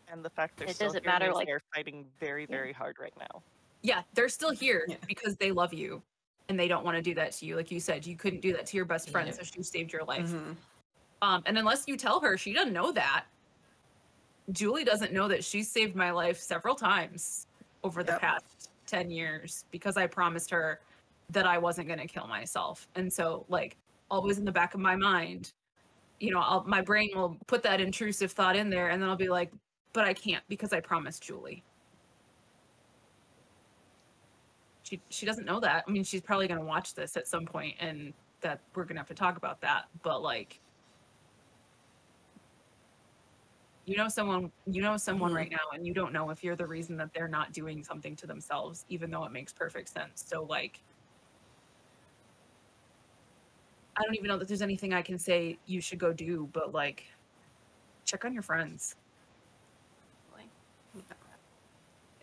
[SPEAKER 2] And the fact they're
[SPEAKER 5] It
[SPEAKER 2] still
[SPEAKER 5] doesn't
[SPEAKER 2] here
[SPEAKER 5] matter,
[SPEAKER 2] means
[SPEAKER 5] like-
[SPEAKER 2] they're fighting very, very hard right now.
[SPEAKER 1] Yeah, they're still here
[SPEAKER 6] Yeah.
[SPEAKER 1] because they love you and they don't want to do that to you. Like you said, you couldn't do that to your best friend,
[SPEAKER 3] Yeah.
[SPEAKER 1] so she saved your life.
[SPEAKER 6] Mhm.
[SPEAKER 1] And unless you tell her, she doesn't know that. Julie doesn't know that she's saved my life several times over the
[SPEAKER 6] Yep.
[SPEAKER 1] past 10 years because I promised her that I wasn't going to kill myself. And so, like, always in the back of my mind, you know, my brain will put that intrusive thought in there, and then I'll be like, but I can't because I promised Julie. She doesn't know that. I mean, she's probably going to watch this at some point, and that we're going to have to talk about that. But like, you know someone
[SPEAKER 6] Mhm.
[SPEAKER 1] right now, and you don't know if you're the reason that they're not doing something to themselves, even though it makes perfect sense. So like, I don't even know that there's anything I can say you should go do, but like, check on your friends.
[SPEAKER 4] Like,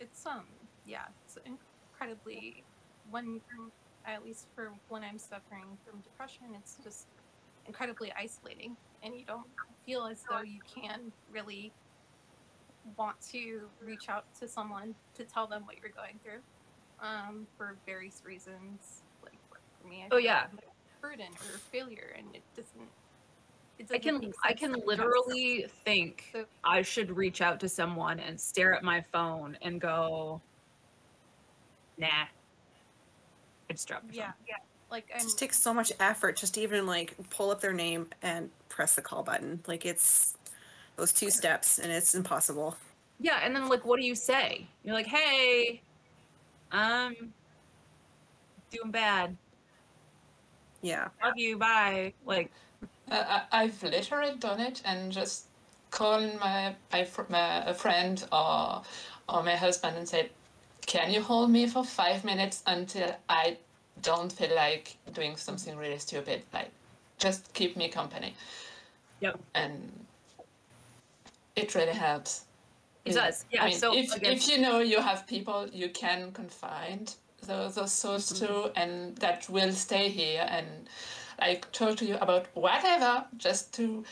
[SPEAKER 4] it's it's incredibly at least for when I'm suffering from depression, it's just incredibly isolating, and you don't feel as though you can really want to reach out to someone to tell them what you're going through, for various reasons. Like for me, I feel
[SPEAKER 1] yeah.
[SPEAKER 4] like burden or failure, and it doesn't.
[SPEAKER 1] I can literally think
[SPEAKER 4] So-
[SPEAKER 1] I should reach out to someone and stare at my phone and go, nah. I just dropped my phone.
[SPEAKER 4] Like
[SPEAKER 6] It just takes so much effort just to even like pull up their name and press the call button. Like it's those 2 steps and it's impossible.
[SPEAKER 1] Yeah, and then like, what do you say? You're like, hey, doing bad.
[SPEAKER 6] Yeah.
[SPEAKER 1] Love you. Bye. Like,
[SPEAKER 3] I've literally done it and just called a friend or my husband and said, "Can you hold me for 5 minutes until I don't feel like doing something really stupid? Like, just keep me company."
[SPEAKER 1] Yep.
[SPEAKER 3] And it really helps.
[SPEAKER 1] It does. Yeah.
[SPEAKER 3] I mean,
[SPEAKER 1] So
[SPEAKER 3] if you know you have people you can confide those thoughts to, and that will stay here and like talk to you about whatever, just to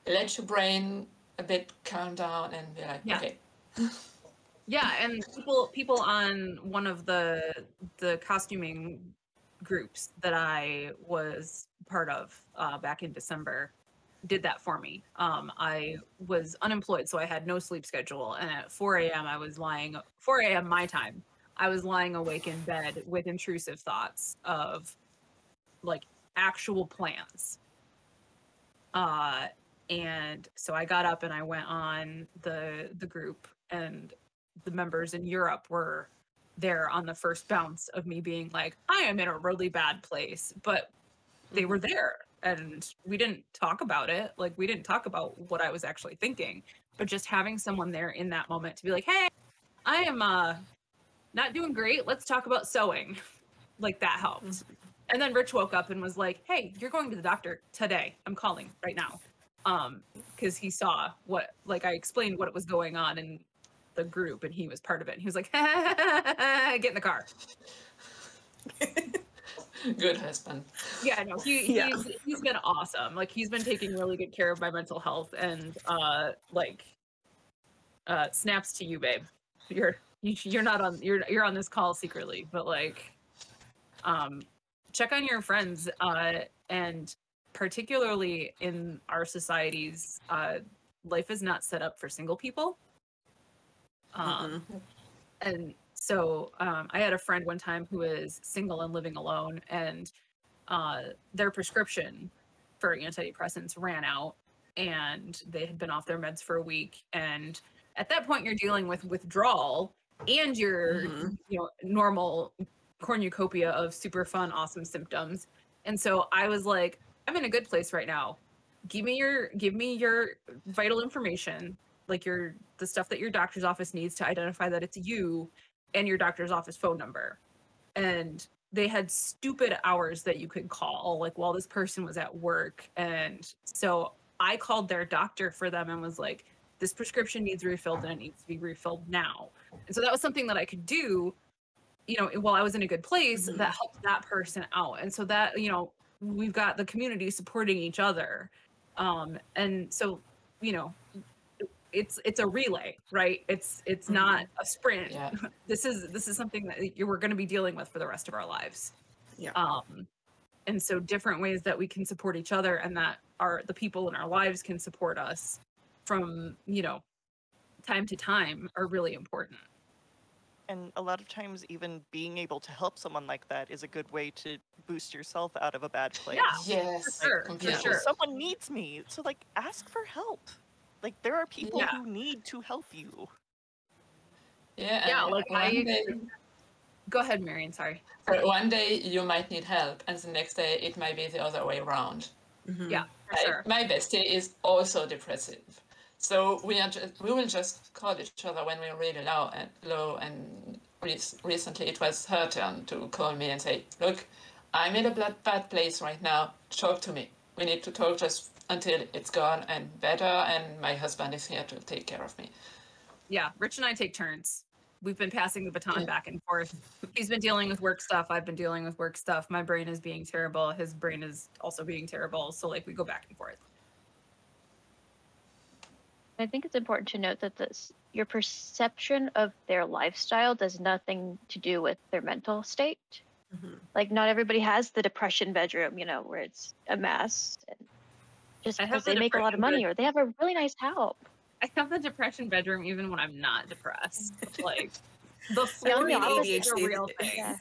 [SPEAKER 3] let your brain a bit calm down and be like,
[SPEAKER 1] Yeah.
[SPEAKER 3] okay.
[SPEAKER 1] yeah, and people on one of the costuming groups that I was part of back in December did that for me. I was unemployed, so I had no sleep schedule, and at 4 a.m. 4 a.m. my time, I was lying awake in bed with intrusive thoughts of like actual plans. And so I got up and I went on the group, and the members in Europe were there on the first bounce of me being like, I am in a really bad place, but they were there and we didn't talk about it. Like, we didn't talk about what I was actually thinking, but just having someone there in that moment to be like, hey, I am not doing great. Let's talk about sewing. Like, that helped. And then Rich woke up and was like, hey, you're going to the doctor today. I'm calling right now. Because he saw what, like, I explained what was going on in the group and he was part of it. And he was like, get in the car.
[SPEAKER 3] Good husband.
[SPEAKER 1] Yeah, no, he's been awesome. Like, he's been taking really good care of my mental health, and snaps to you, babe. You're not on you're on this call secretly, but like, check on your friends, and particularly in our societies, life is not set up for single people. And so I had a friend one time who is single and living alone, and their prescription for antidepressants ran out, and they had been off their meds for a week. And at that point, you're dealing with withdrawal and your normal cornucopia of super fun, awesome symptoms. And so I was like, I'm in a good place right now. Give me your vital information, like the stuff that your doctor's office needs to identify that it's you, and your doctor's office phone number. And they had stupid hours that you could call, like while this person was at work. And so I called their doctor for them and was like, this prescription needs refilled and it needs to be refilled now. And so that was something that I could do, while I was in a good place that helped that person out. And so that, we've got the community supporting each other. And so, it's a relay, right? It's not a sprint.
[SPEAKER 3] Yeah.
[SPEAKER 1] This is something that we're going to be dealing with for the rest of our lives.
[SPEAKER 6] Yeah.
[SPEAKER 1] And so different ways that we can support each other and that the people in our lives can support us from, time to time are really important.
[SPEAKER 2] And a lot of times even being able to help someone like that is a good way to boost yourself out of a bad place.
[SPEAKER 1] Yeah.
[SPEAKER 3] Yes,
[SPEAKER 1] For sure,
[SPEAKER 3] completely.
[SPEAKER 1] for sure.
[SPEAKER 2] Someone needs me. So like ask for help. Like there are people
[SPEAKER 1] Yeah.
[SPEAKER 2] who need to help you.
[SPEAKER 3] Yeah,
[SPEAKER 1] Yeah,
[SPEAKER 3] and
[SPEAKER 1] like
[SPEAKER 3] one day,
[SPEAKER 1] Go ahead, Marion, sorry.
[SPEAKER 3] one day you might need help, and the next day it might be the other way around.
[SPEAKER 1] Yeah, for sure.
[SPEAKER 3] My bestie is also depressive, so we will just call each other when we're really low. And recently it was her turn to call me and say, "Look, I'm in a bad place right now. Talk to me. We need to talk just until it's gone and better. And my husband is here to take care of me."
[SPEAKER 1] Yeah, Rich and I take turns. We've been passing the baton back and forth. He's been dealing with work stuff. I've been dealing with work stuff. My brain is being terrible. His brain is also being terrible. So like we go back and forth.
[SPEAKER 5] I think it's important to note that your perception of their lifestyle does nothing to do with their mental state. Like not everybody has the depression bedroom, where it's a mess. And just
[SPEAKER 1] I have
[SPEAKER 5] because
[SPEAKER 1] the
[SPEAKER 5] they make a lot of
[SPEAKER 1] depression
[SPEAKER 5] money or they have a really nice house.
[SPEAKER 1] I have the depression bedroom even when I'm not depressed. Like the
[SPEAKER 5] Yeah,
[SPEAKER 1] floor
[SPEAKER 5] I'm the
[SPEAKER 1] is a
[SPEAKER 6] opposite.
[SPEAKER 1] real thing.
[SPEAKER 5] Yeah.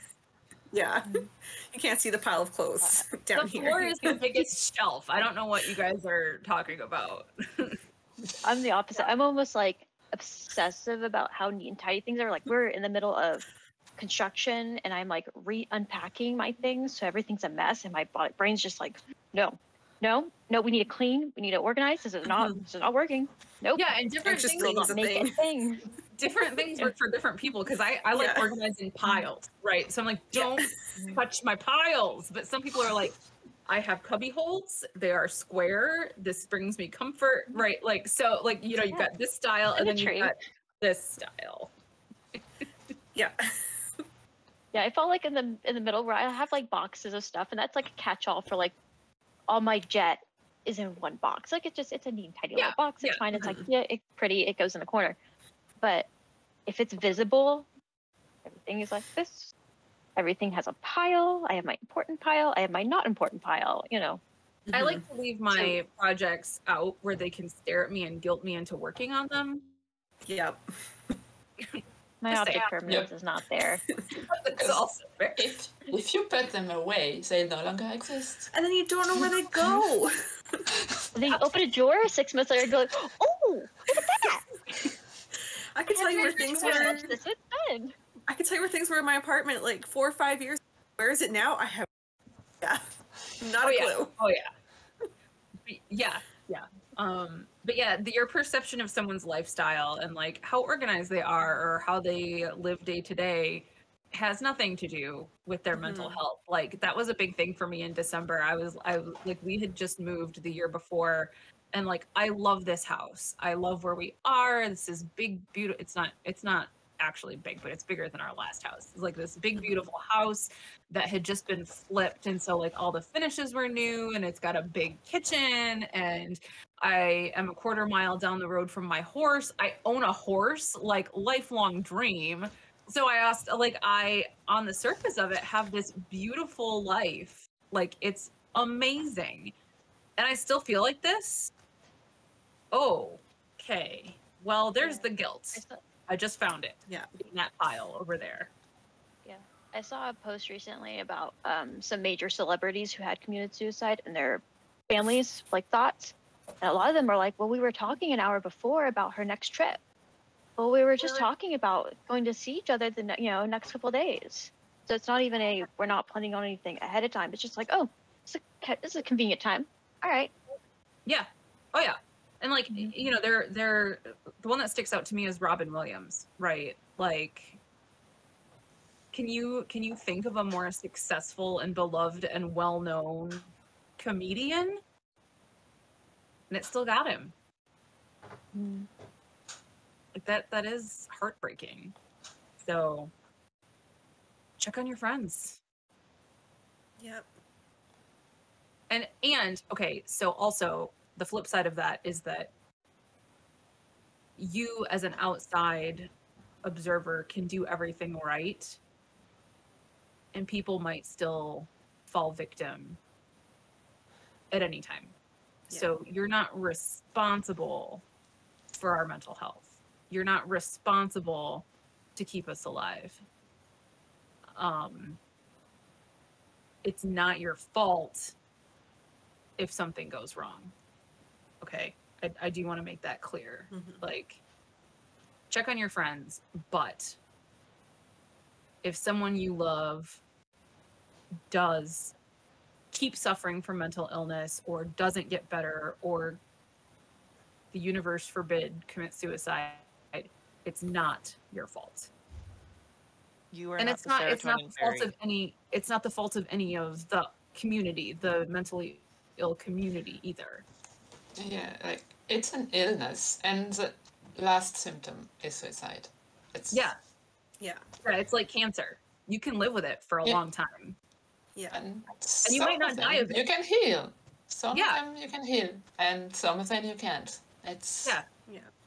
[SPEAKER 6] Yeah. You can't see the pile of clothes down
[SPEAKER 1] The
[SPEAKER 6] here.
[SPEAKER 1] floor is the biggest shelf. I don't know what you guys are talking about.
[SPEAKER 5] I'm the opposite. I'm almost like obsessive about how neat and tidy things are. Like we're in the middle of construction and I'm like unpacking my things, so everything's a mess, and my brain's just like, no, we need to clean, we need to organize. This is not working. Nope.
[SPEAKER 1] Yeah, and different
[SPEAKER 6] Anxious
[SPEAKER 1] things
[SPEAKER 6] things
[SPEAKER 5] Not
[SPEAKER 6] a
[SPEAKER 5] make
[SPEAKER 6] thing.
[SPEAKER 5] it thing.
[SPEAKER 1] different things work for different people because I like
[SPEAKER 6] Yeah.
[SPEAKER 1] organizing piles, right? So I'm like, don't touch my piles. But some people are like, I have cubby holes. They are square. This brings me comfort, right? Like, so like, you've got this style and then you've got this style.
[SPEAKER 6] Yeah.
[SPEAKER 5] Yeah, I felt like in the middle where I have like boxes of stuff, and that's like a catch-all for like all my jet is in one box. Like it's a neat and tidy little box. It's fine. It's like, it's pretty. It goes in the corner. But if it's visible, everything is like this. Everything has a pile. I have my important pile. I have my not important pile.
[SPEAKER 1] I like to leave my projects out where they can stare at me and guilt me into working on them.
[SPEAKER 6] Yep.
[SPEAKER 5] My
[SPEAKER 1] Just
[SPEAKER 5] object
[SPEAKER 1] say-
[SPEAKER 5] permanence is not there.
[SPEAKER 1] That's also fair.
[SPEAKER 3] If you put them away, they no longer exist.
[SPEAKER 6] And then you don't know where they go.
[SPEAKER 5] And then you open a drawer 6 months later and go like, oh, look at that.
[SPEAKER 6] I can tell you where things were.
[SPEAKER 5] This it's done.
[SPEAKER 6] I can tell you where things were in my apartment like 4 or 5 years. Where is it now? I have not a clue.
[SPEAKER 1] Oh yeah. But yeah, your perception of someone's lifestyle and like how organized they are or how they live day to day has nothing to do with their mental health. Like that was a big thing for me in December. I like, we had just moved the year before, and like, I love this house. I love where we are. This is big, beautiful. It's not actually big, but it's bigger than our last house. It's like this big, beautiful house that had just been flipped. And so like all the finishes were new, and it's got a big kitchen, and I am a quarter mile down the road from my horse. I own a horse, like lifelong dream. So I asked, like, on the surface of it, have this beautiful life. Like, it's amazing. And I still feel like this. Oh, okay. Well, there's the guilt. I just found it.
[SPEAKER 6] Yeah.
[SPEAKER 1] In that pile over there.
[SPEAKER 5] Yeah. I saw a post recently about some major celebrities who had committed suicide and their families, like, thoughts. And a lot of them are like, well, we were talking an hour before about her next trip. Well, we were just talking about going to see each other the next couple of days. So it's not even we're not planning on anything ahead of time. It's just like, oh, this is a convenient time. All right.
[SPEAKER 1] Yeah. Oh yeah. And like, you know, they're the one that sticks out to me is Robin Williams, right? Like, can you think of a more successful and beloved and well-known comedian? And it still got him. Like that is heartbreaking. So check on your friends.
[SPEAKER 6] Yep.
[SPEAKER 1] And okay, so also the flip side of that is that you as an outside observer can do everything right, and people might still fall victim at any time.
[SPEAKER 6] Yeah.
[SPEAKER 1] So you're not responsible for our mental health. You're not responsible to keep us alive. It's not your fault if something goes wrong. Okay, I do want to make that clear. Like, check on your friends, but if someone you love does keep suffering from mental illness or doesn't get better, or the universe forbid commit suicide, it's not your fault.
[SPEAKER 2] You are
[SPEAKER 1] And
[SPEAKER 2] not
[SPEAKER 1] it's not the fault
[SPEAKER 2] fairy.
[SPEAKER 1] of any of the community, the mentally ill community either.
[SPEAKER 3] Yeah, like it's an illness, and the last symptom is suicide. It's
[SPEAKER 1] Yeah,
[SPEAKER 6] Yeah.
[SPEAKER 1] it's like cancer. You can live with it for a long time.
[SPEAKER 6] Yeah.
[SPEAKER 3] And
[SPEAKER 1] you might not die of
[SPEAKER 3] You
[SPEAKER 1] it.
[SPEAKER 3] can heal. Some
[SPEAKER 1] Yeah.
[SPEAKER 3] of them you can heal, and some of them you can't. It's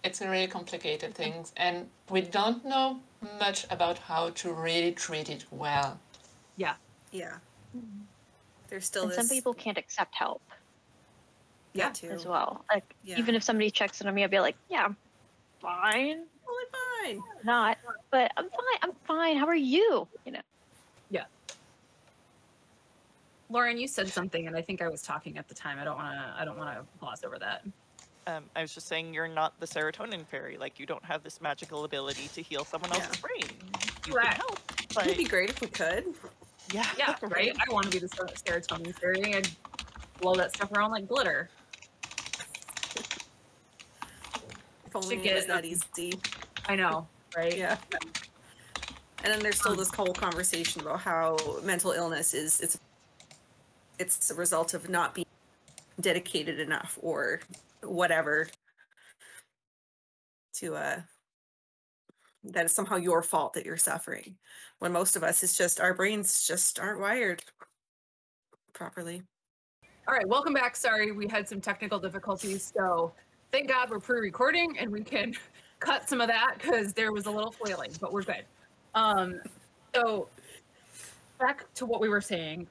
[SPEAKER 3] it's a really complicated thing, and we don't know much about how to really treat it well.
[SPEAKER 1] Yeah.
[SPEAKER 6] Yeah. There's still
[SPEAKER 5] And
[SPEAKER 6] this.
[SPEAKER 5] some people can't accept help
[SPEAKER 1] Yeah.
[SPEAKER 6] too.
[SPEAKER 5] as well. Like,
[SPEAKER 6] Yeah.
[SPEAKER 5] even if somebody checks in on me, I'll be like, yeah, I'm fine.
[SPEAKER 6] Totally fine.
[SPEAKER 5] Not, but I'm fine. I'm fine. How are you? You know.
[SPEAKER 1] Yeah. Lauren, you said something, and I think I was talking at the time. I don't want to gloss over that.
[SPEAKER 2] I was just saying you're not the serotonin fairy. Like, you don't have this magical ability to heal someone else's brain. You
[SPEAKER 1] Correct.
[SPEAKER 2] can help,
[SPEAKER 6] It'd be
[SPEAKER 2] but
[SPEAKER 6] great if we could.
[SPEAKER 2] yeah,
[SPEAKER 1] Yeah, right? I want to be the serotonin fairy and blow that stuff around like glitter.
[SPEAKER 6] If only
[SPEAKER 1] Should
[SPEAKER 6] it was
[SPEAKER 1] get
[SPEAKER 6] that easy.
[SPEAKER 1] I know, right?
[SPEAKER 6] Yeah. And then there's still this whole conversation about how mental illness it's a result of not being dedicated enough or whatever to that is somehow your fault that you're suffering, when most of us, it's just our brains just aren't wired properly.
[SPEAKER 1] All right, welcome back. Sorry, we had some technical difficulties. So thank God we're pre-recording and we can cut some of that because there was a little flailing, but we're good. So back to what we were saying.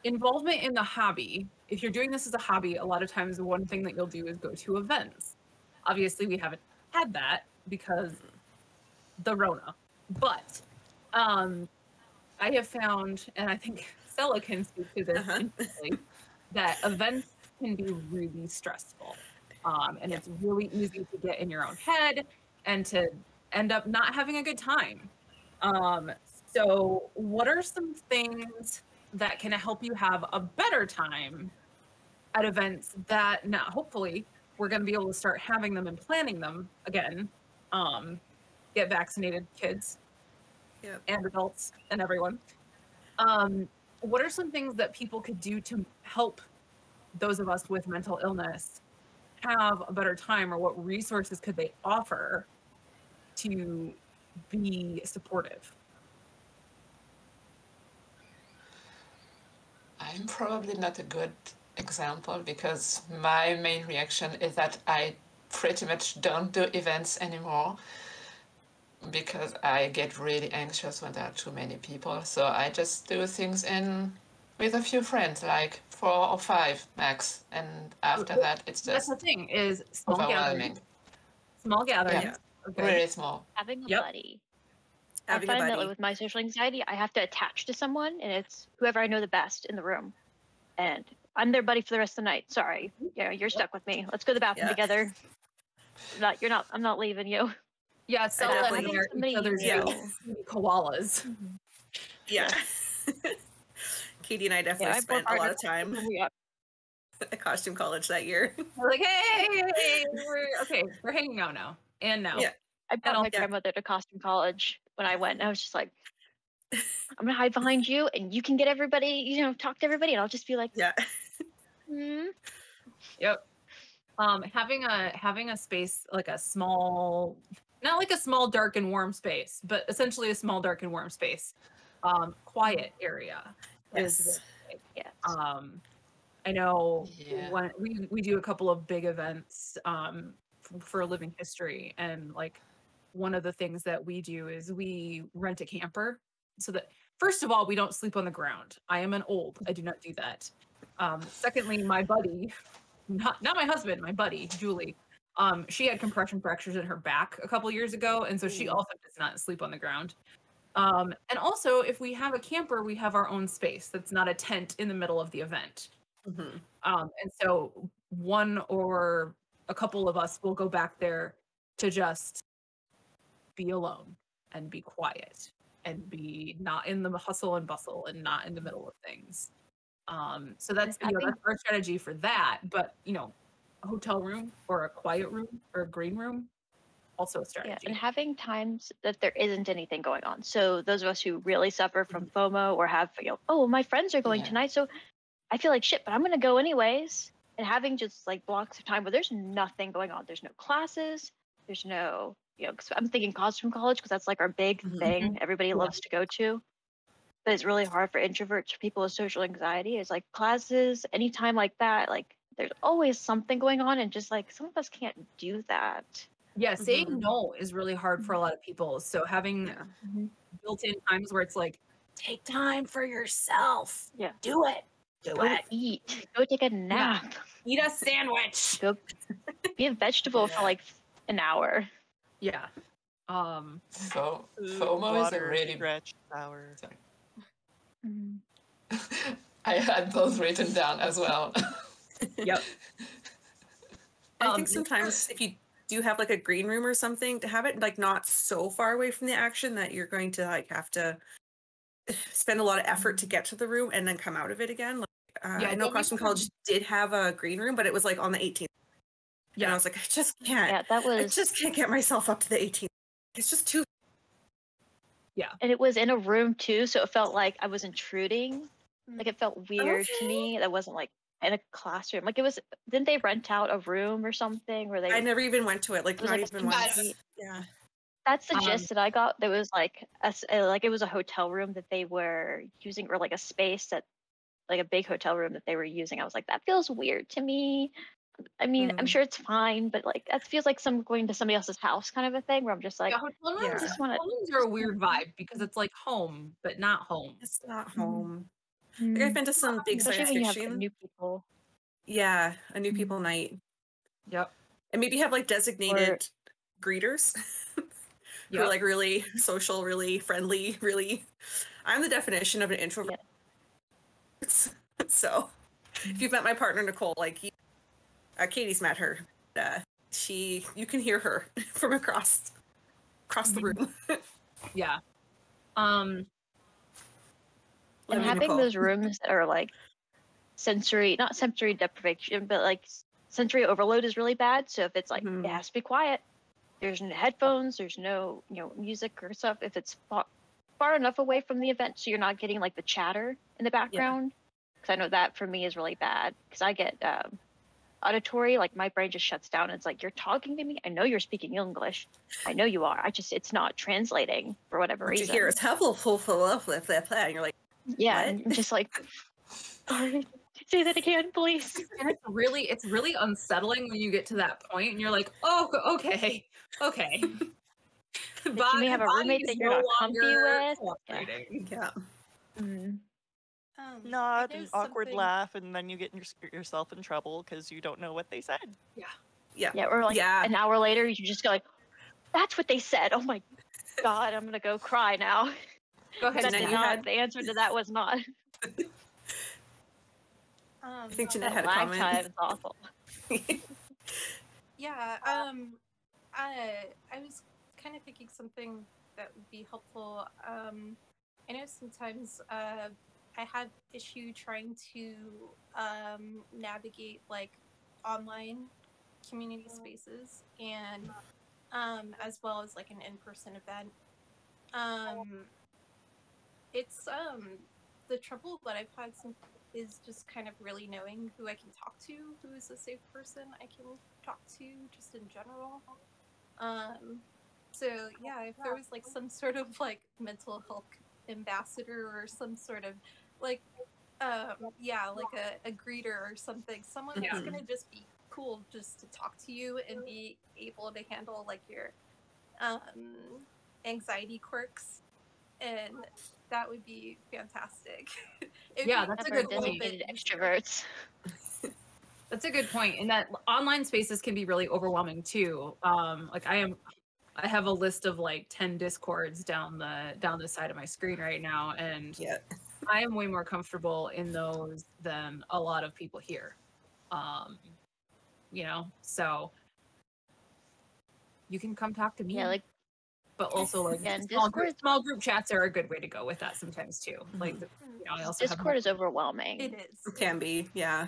[SPEAKER 1] Involvement in the hobby. If you're doing this as a hobby, a lot of times the one thing that you'll do is go to events. Obviously, we haven't had that because the Rona. But I have found, and I think Cela can speak to this, instantly, that events can be really stressful. And it's really easy to get in your own head and to end up not having a good time. So what are some things that can help you have a better time at events that now hopefully we're going to be able to start having them and planning them again? Get vaccinated, kids and adults and everyone. What are some things that people could do to help those of us with mental illness have a better time, or what resources could they offer to be supportive?
[SPEAKER 3] I'm probably not a good example because my main reaction is that I pretty much don't do events anymore because I get really anxious when there are too many people. So I just do things with a few friends, like 4 or 5 max, and after that it's
[SPEAKER 1] That's
[SPEAKER 3] just
[SPEAKER 1] the thing, is small
[SPEAKER 3] overwhelming.
[SPEAKER 1] gatherings. Small gatherings.
[SPEAKER 3] Yeah.
[SPEAKER 1] Okay.
[SPEAKER 3] Really small.
[SPEAKER 5] Having a
[SPEAKER 1] Yep.
[SPEAKER 5] buddy.
[SPEAKER 6] Having
[SPEAKER 5] I
[SPEAKER 6] a
[SPEAKER 5] find
[SPEAKER 6] buddy.
[SPEAKER 5] that with my social anxiety, I have to attach to someone, and it's whoever I know the best in the room. And I'm their buddy for the rest of the night. Sorry. Yeah, you're stuck with me. Let's go to the bathroom together. I'm not leaving you.
[SPEAKER 1] Yeah, Cela and I
[SPEAKER 5] having
[SPEAKER 1] are
[SPEAKER 5] somebody
[SPEAKER 1] each other's
[SPEAKER 5] you
[SPEAKER 1] little koalas.
[SPEAKER 6] Yeah. Katie and I definitely spent a lot of time at costume college that year.
[SPEAKER 1] We're like, hey, we're hanging out now. And now.
[SPEAKER 6] Yeah.
[SPEAKER 5] I brought my grandmother to costume college when I went, and I was just like, I'm gonna hide behind you, and you can get everybody, talk to everybody, and I'll just be like,
[SPEAKER 6] yeah.
[SPEAKER 1] Yep. Having a space like a small, not like a small, dark and warm space, but essentially a small, dark and warm space, quiet area.
[SPEAKER 6] Yes.
[SPEAKER 5] yes.
[SPEAKER 1] I know when we do a couple of big events for Living History, and like one of the things that we do is we rent a camper so that, first of all, we don't sleep on the ground. I am an old. I do not do that. Secondly, my buddy, not my husband, my buddy, Julie, she had compression fractures in her back a couple years ago, and so she also does not sleep on the ground. And also, if we have a camper, we have our own space that's not a tent in the middle of the event.
[SPEAKER 6] Mm-hmm.
[SPEAKER 1] And so one or a couple of us will go back there to just be alone and be quiet and be not in the hustle and bustle and not in the middle of things. So that's, that's our strategy for that. But, a hotel room or a quiet room or a green room, also a strategy.
[SPEAKER 5] Yeah, and having times that there isn't anything going on. So those of us who really suffer from FOMO or have, oh, my friends are going tonight, so I feel like shit, but I'm going to go anyways. And having just like blocks of time where there's nothing going on. There's no classes. There's no, cause I'm thinking costume college because that's like our big thing everybody loves to go to. But it's really hard for introverts, people with social anxiety. It's like classes, anytime like that, like there's always something going on, and just like some of us can't do that.
[SPEAKER 1] Yeah, saying no is really hard for a lot of people. So having built-in times where it's like, take time for yourself.
[SPEAKER 5] Yeah.
[SPEAKER 1] Do it.
[SPEAKER 5] Go eat. Go take a nap.
[SPEAKER 1] Eat a sandwich.
[SPEAKER 5] Go be a vegetable for like an hour.
[SPEAKER 1] Yeah.
[SPEAKER 3] FOMO is a really
[SPEAKER 2] stretch hour.
[SPEAKER 3] I had those written down as well.
[SPEAKER 1] Yep.
[SPEAKER 6] I think sometimes if you do have like a green room or something, to have it like not so far away from the action that you're going to like have to spend a lot of effort to get to the room and then come out of it again. Like, I know costume college did have a green room, but it was like on the 18th. Yeah, and I was like, I just can't.
[SPEAKER 5] Yeah,
[SPEAKER 6] I just can't get myself up to the 18th. It's just too.
[SPEAKER 1] Yeah,
[SPEAKER 5] and it was in a room too, so it felt like I was intruding. Like it felt weird to me. That wasn't like in a classroom. Like it was. Didn't they rent out a room or something? Where they?
[SPEAKER 6] I never even went to it. Like not
[SPEAKER 5] like
[SPEAKER 6] even once. Yeah.
[SPEAKER 5] That's the gist that I got. There was like it was a hotel room that they were using, or like a space that, like a big hotel room that they were using. I was like, that feels weird to me. I mean, I'm sure it's fine, but like that feels like going to somebody else's house kind of a thing. Where I'm just like,
[SPEAKER 1] hotel rooms are a weird vibe because it's like home, but not home.
[SPEAKER 6] It's not home. Like I've been to some big
[SPEAKER 5] especially
[SPEAKER 6] science
[SPEAKER 5] when you
[SPEAKER 6] fiction.
[SPEAKER 5] have new people.
[SPEAKER 6] Yeah, a new people night.
[SPEAKER 1] Yep.
[SPEAKER 6] And maybe have like designated greeters. Who are like really social, really friendly, really. I'm the definition of an introvert. So, if you've met my partner Nicole, like Katie's met her, you can hear her from across the room.
[SPEAKER 1] Yeah.
[SPEAKER 5] And having those rooms that are like not sensory deprivation, but like sensory overload is really bad. So if it's like it has to be quiet. There's no headphones, there's no, music or stuff. If it's far enough away from the event so you're not getting like the chatter in the background. Because I know that for me is really bad. Because I get auditory, like my brain just shuts down. And it's like, you're talking to me. I know you're speaking English. I know you are. It's not translating for whatever reason.
[SPEAKER 6] You hear is and you're like,
[SPEAKER 5] yeah,
[SPEAKER 6] what?
[SPEAKER 5] and I'm just like, say that again, please.
[SPEAKER 1] And it's really unsettling when you get to that point and you're like, oh, okay.
[SPEAKER 5] But you may have a roommate that you're not comfy with.
[SPEAKER 6] Yeah.
[SPEAKER 2] Nod an awkward laugh, and then you get yourself in trouble because you don't know what they said.
[SPEAKER 6] Yeah.
[SPEAKER 5] Or like an hour later, you just go like, "That's what they said." Oh my god, I'm gonna go cry now.
[SPEAKER 1] Go ahead.
[SPEAKER 5] The answer to that was not.
[SPEAKER 6] I think Jeanette
[SPEAKER 5] That
[SPEAKER 6] had a
[SPEAKER 5] lag
[SPEAKER 6] comment.
[SPEAKER 5] time is awful.
[SPEAKER 4] Yeah, I was kind of thinking something that would be helpful. I know sometimes I have issue trying to navigate like online community spaces and as well as like an in-person event. It's the trouble that I've had is just kind of really knowing who I can talk to, who is a safe person I can talk to just in general. So yeah, if there was like some sort of like mental health ambassador or some sort of like like a greeter or something, someone that's gonna just be cool just to talk to you and be able to handle like your anxiety quirks, and that would be fantastic.
[SPEAKER 1] Yeah, that's a good point.
[SPEAKER 5] Designated extroverts.
[SPEAKER 1] That's a good point. And that online spaces can be really overwhelming too. Like I have a list of like 10 discords down the side of my screen right now, and
[SPEAKER 6] Yeah.
[SPEAKER 1] I am way more comfortable in those than a lot of people here. So you can come talk to me.
[SPEAKER 5] Yeah, like,
[SPEAKER 1] but also like
[SPEAKER 5] again,
[SPEAKER 1] small group chats are a good way to go with that sometimes too. Like I also
[SPEAKER 5] Discord is overwhelming.
[SPEAKER 4] It is.
[SPEAKER 6] It can be, yeah.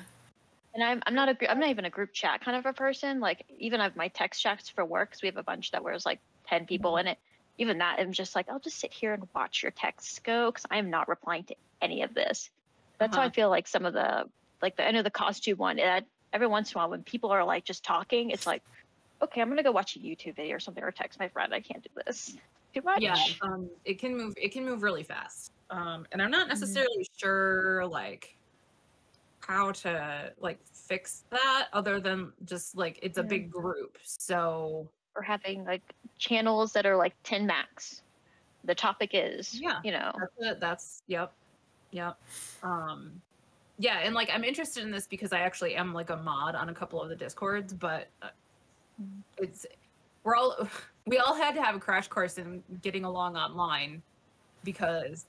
[SPEAKER 5] And I'm not even a group chat kind of a person. Like, even of my text chats for work, because we have a bunch that was like 10 people in it. Even that, I'm just like, I'll just sit here and watch your texts go, because I'm not replying to any of this. That's how I feel like some of the I know the costume one. That every once in a while, when people are like just talking, it's like, okay, I'm gonna go watch a YouTube video or something, or text my friend. I can't do this. Too much.
[SPEAKER 1] Yeah, it can move really fast. And I'm not necessarily sure like how to like fix that other than just like it's a big group. So
[SPEAKER 5] or having like channels that are like 10 max. The topic is,
[SPEAKER 1] that's yep. Yeah, and like I'm interested in this because I actually am like a mod on a couple of the discords, but we all had to have a crash course in getting along online because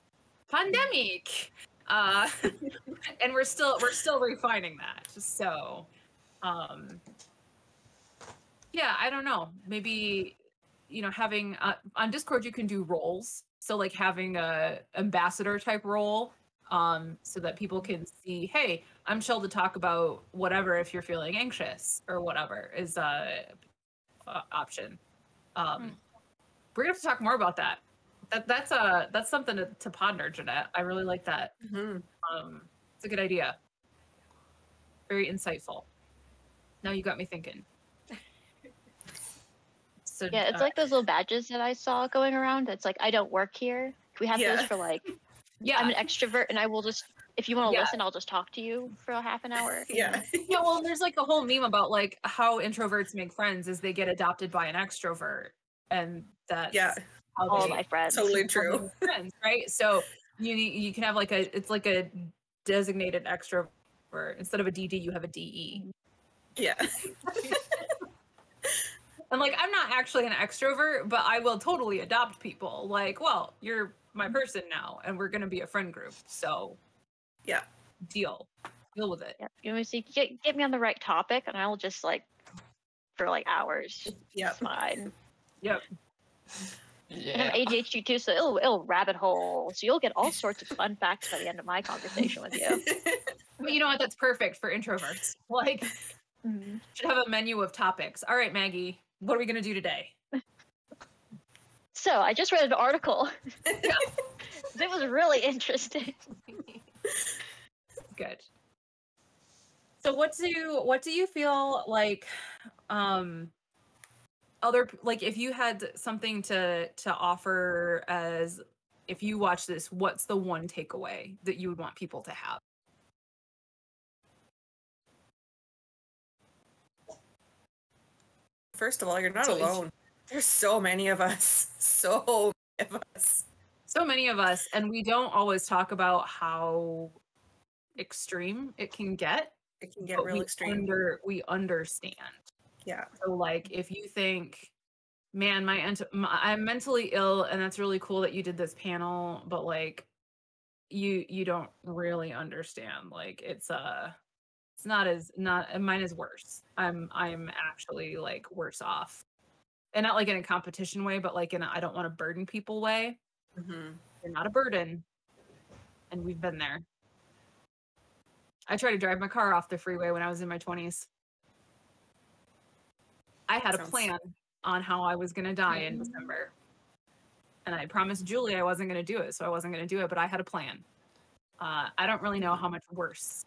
[SPEAKER 1] pandemic. And we're still refining that. So yeah, I don't know. Maybe having on Discord you can do roles. So like having a ambassador type role, so that people can see, hey, I'm chill to talk about whatever if you're feeling anxious or whatever is option. We're gonna have to talk more about that. That's something to ponder, Jeanette. I really like that. It's a good idea. Very insightful. Now you got me thinking. So
[SPEAKER 5] yeah, it's like those little badges that I saw going around. It's like, I don't work here. We have those for like, I'm an extrovert, and I will just, if you want to listen, I'll just talk to you for a half an hour.
[SPEAKER 6] Yeah.
[SPEAKER 1] Yeah, well, there's like a whole meme about like how introverts make friends is they get adopted by an extrovert, and that's how
[SPEAKER 5] all my friends.
[SPEAKER 6] Totally true.
[SPEAKER 1] Friends, right? So you can have like it's like a designated extrovert instead of a DD, you have a DE.
[SPEAKER 6] Yeah.
[SPEAKER 1] And like I'm not actually an extrovert, but I will totally adopt people. Like, well, you're my person now, and we're gonna be a friend group. So
[SPEAKER 6] yeah,
[SPEAKER 1] deal with it.
[SPEAKER 5] Yeah. You want to see, get me on the right topic, and I will just like for like hours.
[SPEAKER 6] Yeah,
[SPEAKER 5] fine.
[SPEAKER 1] Yep.
[SPEAKER 5] Yeah. And I'm ADHD too, so it'll rabbit hole. So you'll get all sorts of fun facts by the end of my conversation with you.
[SPEAKER 1] But you know what? That's perfect for introverts. Like, should have a menu of topics. All right, Maggie, what are we gonna do today?
[SPEAKER 5] So I just read an article. It was really interesting.
[SPEAKER 1] Good. So what do you feel like other, like if you had something to offer as if you watch this, what's the one takeaway that you would want people to have?
[SPEAKER 6] First of all, you're not alone. There's so many of us. So many of us, and we don't always talk about how extreme it can get. It can get real extreme.
[SPEAKER 1] We understand.
[SPEAKER 6] Yeah.
[SPEAKER 1] So like if you think, man, I'm mentally ill, and that's really cool that you did this panel, but like you don't really understand. Like it's It's not mine is worse. I'm actually like worse off. And not like in a competition way, but like in a I don't want to burden people way. You're not a burden. And we've been there. I tried to drive my car off the freeway when I was in my 20s. I had a plan on how I was going to die in December. And I promised Julie I wasn't going to do it, so I wasn't going to do it, but I had a plan. I don't really know how much worse.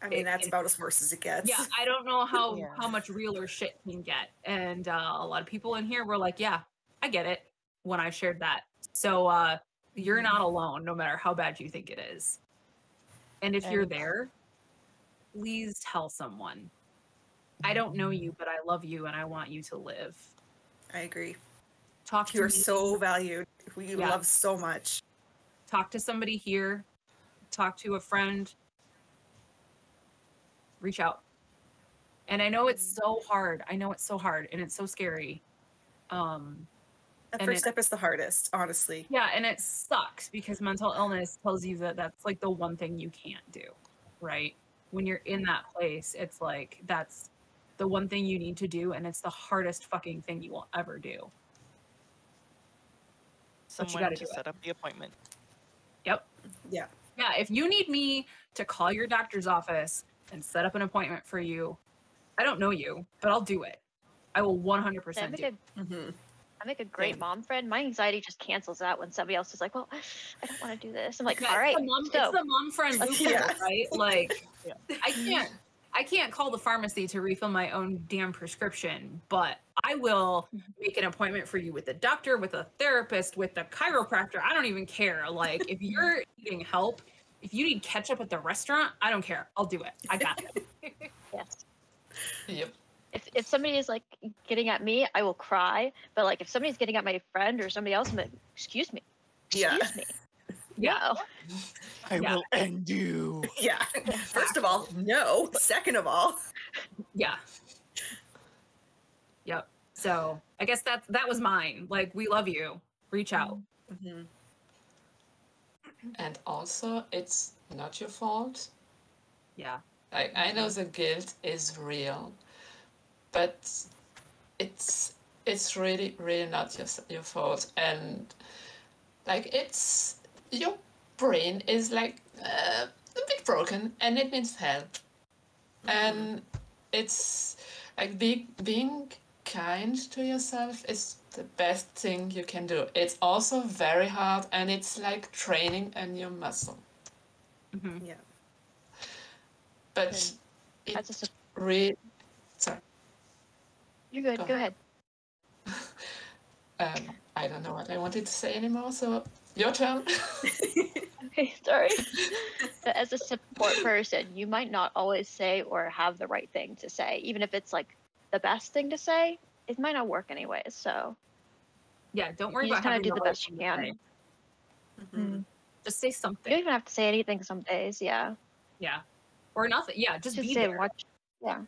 [SPEAKER 6] I mean, that's about as worse as it gets.
[SPEAKER 1] Yeah, I don't know how much realer shit can get. And a lot of people in here were like, yeah, I get it when I shared that. So you're not alone, no matter how bad you think it is. And if you're there, please tell someone. I don't know you, but I love you and I want you to live.
[SPEAKER 6] I agree.
[SPEAKER 1] Talk to
[SPEAKER 6] You're
[SPEAKER 1] me.
[SPEAKER 6] so valued. We love so much.
[SPEAKER 1] Talk to somebody here. Talk to a friend. Reach out. And I know it's so hard. I know it's so hard and it's so scary.
[SPEAKER 6] The first step is the hardest, honestly.
[SPEAKER 1] Yeah, and it sucks because mental illness tells you that that's like the one thing you can't do, right? When you're in that place, it's like that's the one thing you need to do, and it's the hardest fucking thing you will ever do.
[SPEAKER 2] Someone to set up the appointment.
[SPEAKER 1] Yep.
[SPEAKER 6] Yeah.
[SPEAKER 1] Yeah, if you need me to call your doctor's office and set up an appointment for you, I don't know you, but I'll do it. I will 100% do it.
[SPEAKER 5] I make a great mom friend. My anxiety just cancels out when somebody else is like, well, I don't want to do this. I'm like, all right.
[SPEAKER 1] It's the mom friend loophole, right? Like, I can't call the pharmacy to refill my own damn prescription, but I will make an appointment for you with a doctor, with a therapist, with a chiropractor. I don't even care. Like, if you're needing help, if you need ketchup at the restaurant, I don't care. I'll do it. I got it.
[SPEAKER 5] Yes.
[SPEAKER 3] Yep.
[SPEAKER 5] If somebody is like getting at me, I will cry. But like if somebody's getting at my friend or somebody else, I'm like, excuse me. Excuse me.
[SPEAKER 1] Yeah.
[SPEAKER 5] No.
[SPEAKER 2] I will end you.
[SPEAKER 6] Yeah. First of all, no. Second of all.
[SPEAKER 1] Yeah. Yep. So I guess that was mine. Like, we love you. Reach out.
[SPEAKER 3] And also, it's not your fault.
[SPEAKER 1] Yeah.
[SPEAKER 3] Like, I know the guilt is real, but it's really, really not your fault. And like, it's your brain is like a bit broken and it needs help. And it's like being kind to yourself is the best thing you can do. It's also very hard, and it's like training a new muscle.
[SPEAKER 6] Yeah.
[SPEAKER 3] But it's really... Sorry.
[SPEAKER 5] You're good. Go ahead.
[SPEAKER 3] I don't know what I wanted to say anymore, so your turn.
[SPEAKER 5] Okay, sorry. But as a support person, you might not always say or have the right thing to say. Even if it's like the best thing to say, it might not work anyways. So
[SPEAKER 1] yeah, don't worry
[SPEAKER 5] you
[SPEAKER 1] about
[SPEAKER 5] just kind
[SPEAKER 1] having
[SPEAKER 5] of do the best you can.
[SPEAKER 1] Just say something.
[SPEAKER 5] You don't even have to say anything some days. Yeah.
[SPEAKER 1] Yeah. Or nothing. Yeah, just be
[SPEAKER 5] say
[SPEAKER 1] there.
[SPEAKER 5] watch. Yeah.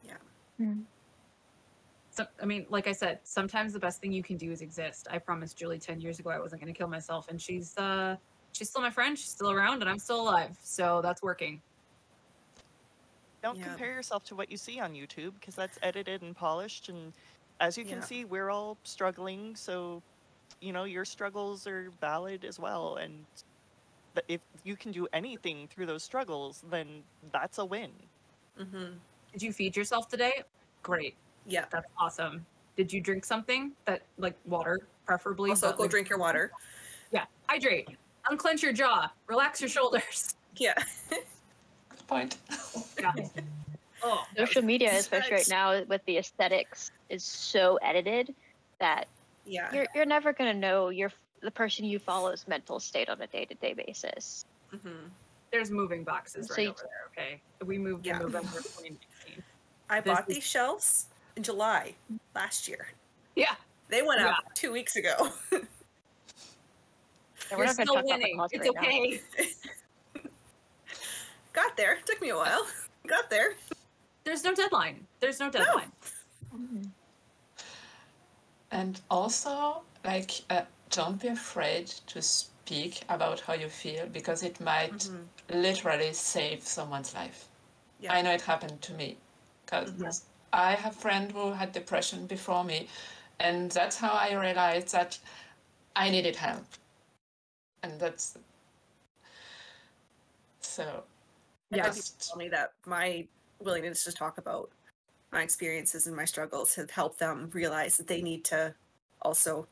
[SPEAKER 1] So, I mean, like I said, sometimes the best thing you can do is exist. I promised Julie 10 years ago I wasn't going to kill myself, and she's still my friend. She's still around, and I'm still alive. So that's working.
[SPEAKER 2] Don't compare yourself to what you see on YouTube, because that's edited and polished. And as you can see, we're all struggling. So, you know, your struggles are valid as well. And if you can do anything through those struggles, then that's a win.
[SPEAKER 1] Did you feed yourself today? Great.
[SPEAKER 6] Yeah.
[SPEAKER 1] That's awesome. Did you drink something that, like, water, preferably?
[SPEAKER 6] Also, go drink your water.
[SPEAKER 1] Yeah. Hydrate. Unclench your jaw. Relax your shoulders.
[SPEAKER 6] Yeah.
[SPEAKER 3] Good point.
[SPEAKER 1] Yeah. Oh,
[SPEAKER 5] Social media, especially right now with the aesthetics, is so edited that you're never gonna know the person you follow's mental state on a day-to-day basis.
[SPEAKER 1] There's moving boxes right over there. Okay, we moved in November 2019.
[SPEAKER 6] I bought these shelves in July last year.
[SPEAKER 1] Yeah,
[SPEAKER 6] they went up 2 weeks ago.
[SPEAKER 1] We're still winning. It's okay.
[SPEAKER 6] Got there. Took me a while. Got there.
[SPEAKER 1] There's no deadline. There's no deadline.
[SPEAKER 3] No. And also, like, don't be afraid to speak about how you feel, because it might literally save someone's life. I know it happened to me because I have a friend who had depression before me, and that's how I realized that I needed help. And that's so.
[SPEAKER 6] Yeah, people tell me that my willingness to talk about my experiences and my struggles have helped them realize that they need to also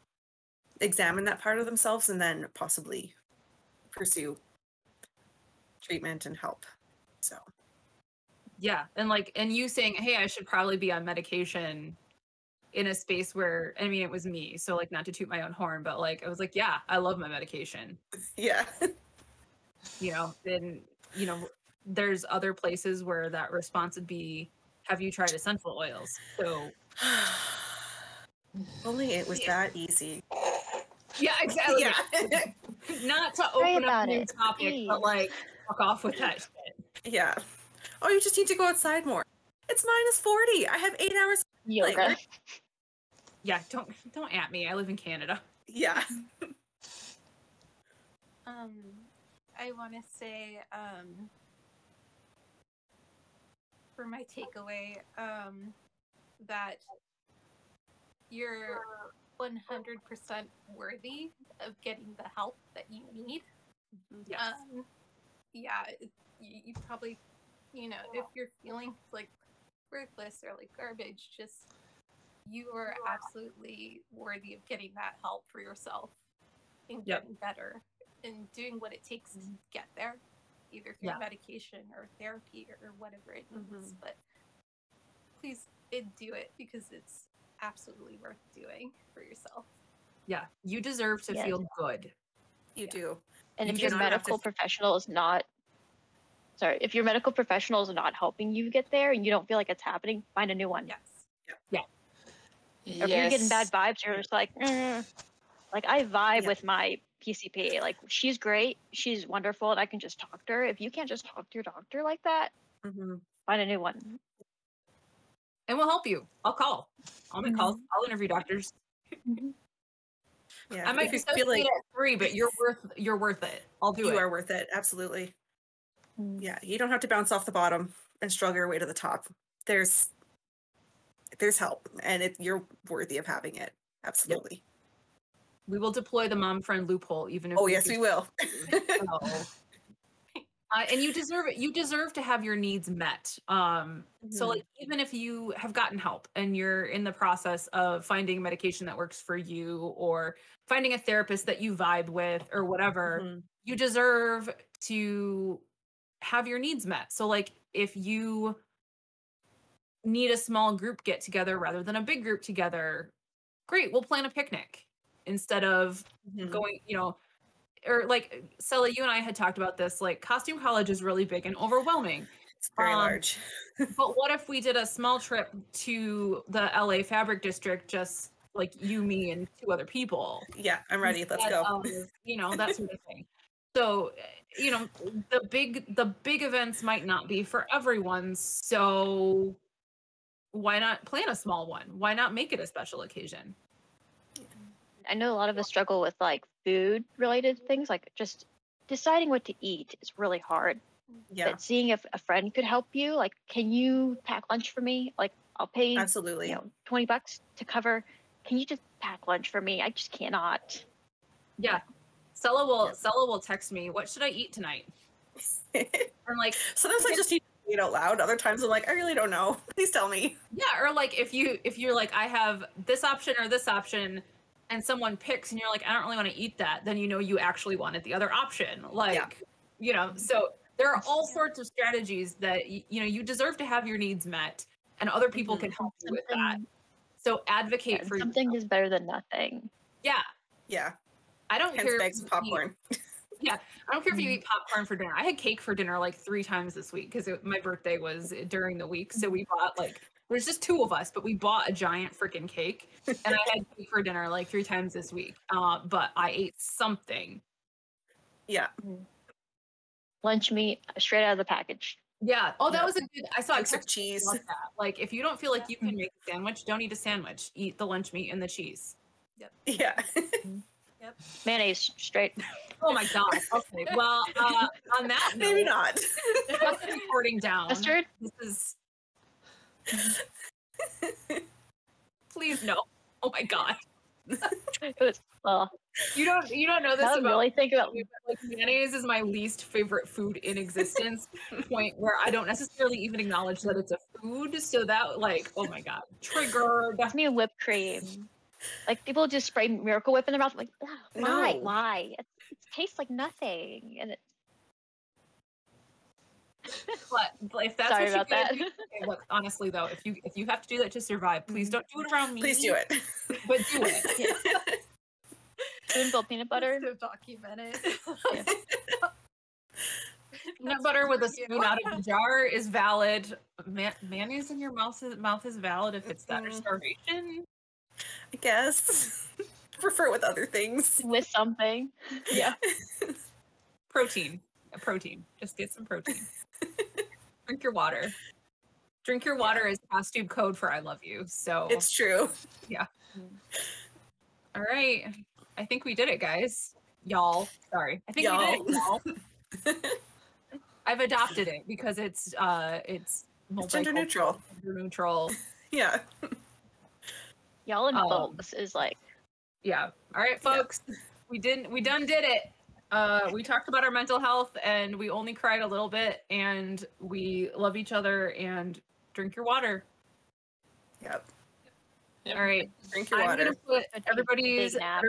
[SPEAKER 6] examine that part of themselves and then possibly pursue treatment and help. So
[SPEAKER 1] yeah, and you saying, hey, I should probably be on medication in a space where, I mean, it was me, so like not to toot my own horn, but like I was like, yeah, I love my medication.
[SPEAKER 6] yeah.
[SPEAKER 1] You know, then you know, there's other places where that response would be, have you tried essential oils? So
[SPEAKER 6] only it was that easy.
[SPEAKER 1] yeah, exactly.
[SPEAKER 6] Yeah.
[SPEAKER 1] Not to
[SPEAKER 5] Pray
[SPEAKER 1] open up a
[SPEAKER 5] about
[SPEAKER 1] new
[SPEAKER 5] it,
[SPEAKER 1] topic, but
[SPEAKER 5] please.
[SPEAKER 1] like fuck off with that shit.
[SPEAKER 6] Yeah. Oh, you just need to go outside more. It's -40. I have 8 hours.
[SPEAKER 5] Yoga.
[SPEAKER 6] Like,
[SPEAKER 1] Yeah, don't at me. I live in Canada.
[SPEAKER 6] yeah.
[SPEAKER 4] I want to say, for my takeaway, that you're 100% worthy of getting the help that you need.
[SPEAKER 1] Yes.
[SPEAKER 4] Yeah, you probably, you know, if you're feeling like worthless or like garbage, just you are absolutely worthy of getting that help for yourself and getting better and doing what it takes to get there, either through medication or therapy or whatever it needs. But please do it because it's absolutely worth doing for yourself.
[SPEAKER 1] Yeah, you deserve to feel good.
[SPEAKER 6] You do.
[SPEAKER 5] And
[SPEAKER 6] You
[SPEAKER 5] if your
[SPEAKER 6] do not have
[SPEAKER 5] medical
[SPEAKER 6] to-
[SPEAKER 5] professional is not, if your medical professional is not helping you get there and you don't feel like it's happening, find a new one.
[SPEAKER 4] Yes.
[SPEAKER 5] Or if you're getting bad vibes, you're just like, like I vibe with my PCP. Like she's great, she's wonderful, and I can just talk to her. If you can't just talk to your doctor like that, find a new one.
[SPEAKER 1] And we'll help you. I'll call. I'll make calls. I'll interview doctors.
[SPEAKER 6] Yeah.
[SPEAKER 1] I might
[SPEAKER 6] If you
[SPEAKER 1] just
[SPEAKER 6] feel like
[SPEAKER 1] at 3, but you're worth it. I'll do it.
[SPEAKER 6] you are worth it. Absolutely. Yeah. You don't have to bounce off the bottom and struggle your way to the top. There's help, and you're worthy of having it. Absolutely.
[SPEAKER 1] We will deploy the mom friend loophole, even if.
[SPEAKER 6] Oh yes, we will.
[SPEAKER 1] And you deserve it. You deserve to have your needs met. So like, even if you have gotten help and you're in the process of finding medication that works for you or finding a therapist that you vibe with or whatever, you deserve to have your needs met. So like, if you need a small group get together rather than a big group together, great, we'll plan a picnic instead of going, you know, or like Cela, you and I had talked about this, like costume college is really big and overwhelming.
[SPEAKER 6] It's very large.
[SPEAKER 1] But what if we did a small trip to the LA Fabric District, just like you, me, and 2 other people?
[SPEAKER 6] Yeah, I'm ready. Let's go.
[SPEAKER 1] You know, that sort of thing. So, you know, the big events might not be for everyone. So why not plan a small one? Why not make it a special occasion?
[SPEAKER 5] I know a lot of us struggle with like food related things, like just deciding what to eat is really hard.
[SPEAKER 6] Yeah.
[SPEAKER 5] But seeing if a friend could help you, like, can you pack lunch for me? Like, I'll pay
[SPEAKER 6] Absolutely.
[SPEAKER 5] you know, $20 to cover. Can you just pack lunch for me? I just cannot.
[SPEAKER 1] Yeah. Cela will text me, what should I eat tonight? I'm like,
[SPEAKER 6] sometimes I just need to eat out loud. Other times I'm like, I really don't know. Please tell me.
[SPEAKER 1] yeah, or like if you're like, I have this option or this option, and someone picks and you're like, I don't really want to eat that, then you know you actually wanted the other option. Like, you know, so there are all sorts of strategies that you know you deserve to have your needs met, and other people can help you with that. So advocate for
[SPEAKER 5] something
[SPEAKER 1] yourself.
[SPEAKER 5] is better than nothing.
[SPEAKER 1] Yeah.
[SPEAKER 6] Yeah.
[SPEAKER 1] I don't
[SPEAKER 6] Hence
[SPEAKER 1] care.
[SPEAKER 6] bags of popcorn.
[SPEAKER 1] Yeah, I don't care if you eat popcorn for dinner. I had cake for dinner like 3 times this week because my birthday was during the week. So we bought like, there's just 2 of us, but we bought a giant freaking cake, and I had cake for dinner like 3 times this week. But I ate something.
[SPEAKER 6] Yeah.
[SPEAKER 5] Lunch meat straight out of the package.
[SPEAKER 1] Yeah. Oh, that was a good. I saw
[SPEAKER 6] Extra cheese.
[SPEAKER 1] that. Like, if you don't feel like you can make a sandwich, don't eat a sandwich. Eat the lunch meat and the cheese.
[SPEAKER 6] Yeah.
[SPEAKER 4] Yep.
[SPEAKER 5] Mayonnaise straight.
[SPEAKER 1] Oh my god. Okay. Well, on that note,
[SPEAKER 6] Maybe not.
[SPEAKER 1] shut the recording down.
[SPEAKER 5] Mustard?
[SPEAKER 1] This is. Please no. Oh my god.
[SPEAKER 5] It was,
[SPEAKER 1] You don't know this
[SPEAKER 5] I
[SPEAKER 1] about
[SPEAKER 5] really think about
[SPEAKER 1] me, but, like, mayonnaise is my least favorite food in existence. Point where I don't necessarily even acknowledge that it's a food. So that, like, oh my god, triggered.
[SPEAKER 5] it's me and whipped cream. Like people just spray Miracle Whip in their mouth. I'm like, "Ugh, why?
[SPEAKER 6] No.
[SPEAKER 5] Why? It tastes like nothing. And it,
[SPEAKER 1] But if that's
[SPEAKER 5] sorry
[SPEAKER 1] what you
[SPEAKER 5] about that.
[SPEAKER 1] do, okay, look, honestly though, if you have to do that to survive, please don't do it around me.
[SPEAKER 6] Please do it.
[SPEAKER 1] But do it.
[SPEAKER 5] Spoonful peanut butter.
[SPEAKER 4] To document it.
[SPEAKER 1] Peanut butter with a
[SPEAKER 4] for you.
[SPEAKER 1] spoon out of the jar is valid. Mayonnaise in your mouth is valid if it's that or
[SPEAKER 6] Mhm.
[SPEAKER 1] starvation.
[SPEAKER 6] I guess. Prefer with other things.
[SPEAKER 5] With something.
[SPEAKER 1] Yeah. Protein. Protein. Just get some protein. Drink your water. Drink your water is costume code for I love you. So
[SPEAKER 6] It's true.
[SPEAKER 1] all right. I think we did it, guys. Y'all. Sorry. I think we did it, y'all. I've adopted it because it's
[SPEAKER 6] It's gender neutral.
[SPEAKER 1] Gender neutral.
[SPEAKER 6] Yeah.
[SPEAKER 5] Y'all and folks is like,
[SPEAKER 1] Yeah. All right, folks. We done did it. We talked about our mental health and we only cried a little bit and we love each other and drink your water.
[SPEAKER 6] Yep.
[SPEAKER 3] Yep.
[SPEAKER 1] All right.
[SPEAKER 6] Drink your
[SPEAKER 1] I'm
[SPEAKER 6] water.
[SPEAKER 1] gonna put
[SPEAKER 5] Take a
[SPEAKER 1] everybody's
[SPEAKER 5] big nap.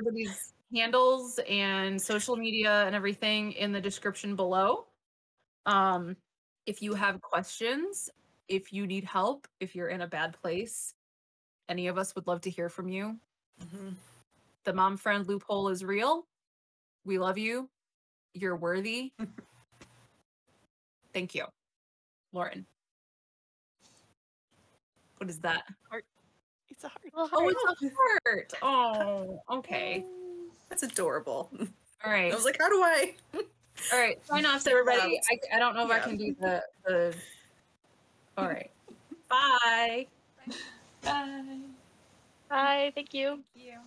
[SPEAKER 1] handles and social media and everything in the description below. If you have questions, if you need help, if you're in a bad place, any of us would love to hear from you.
[SPEAKER 6] Mhm.
[SPEAKER 1] The mom friend loophole is real. We love you. You're worthy. Thank you. Lauren. What is that?
[SPEAKER 2] It's a heart.
[SPEAKER 5] well,
[SPEAKER 1] Oh, it's a heart. Oh, okay.
[SPEAKER 6] That's adorable.
[SPEAKER 1] All right.
[SPEAKER 6] I was like, how do I?
[SPEAKER 1] All right. Sign off, everybody.
[SPEAKER 6] Wow.
[SPEAKER 1] I don't know if I
[SPEAKER 6] Yeah.
[SPEAKER 1] can do the. All right. Bye.
[SPEAKER 3] Bye.
[SPEAKER 5] Bye. Thank you.
[SPEAKER 4] Thank you.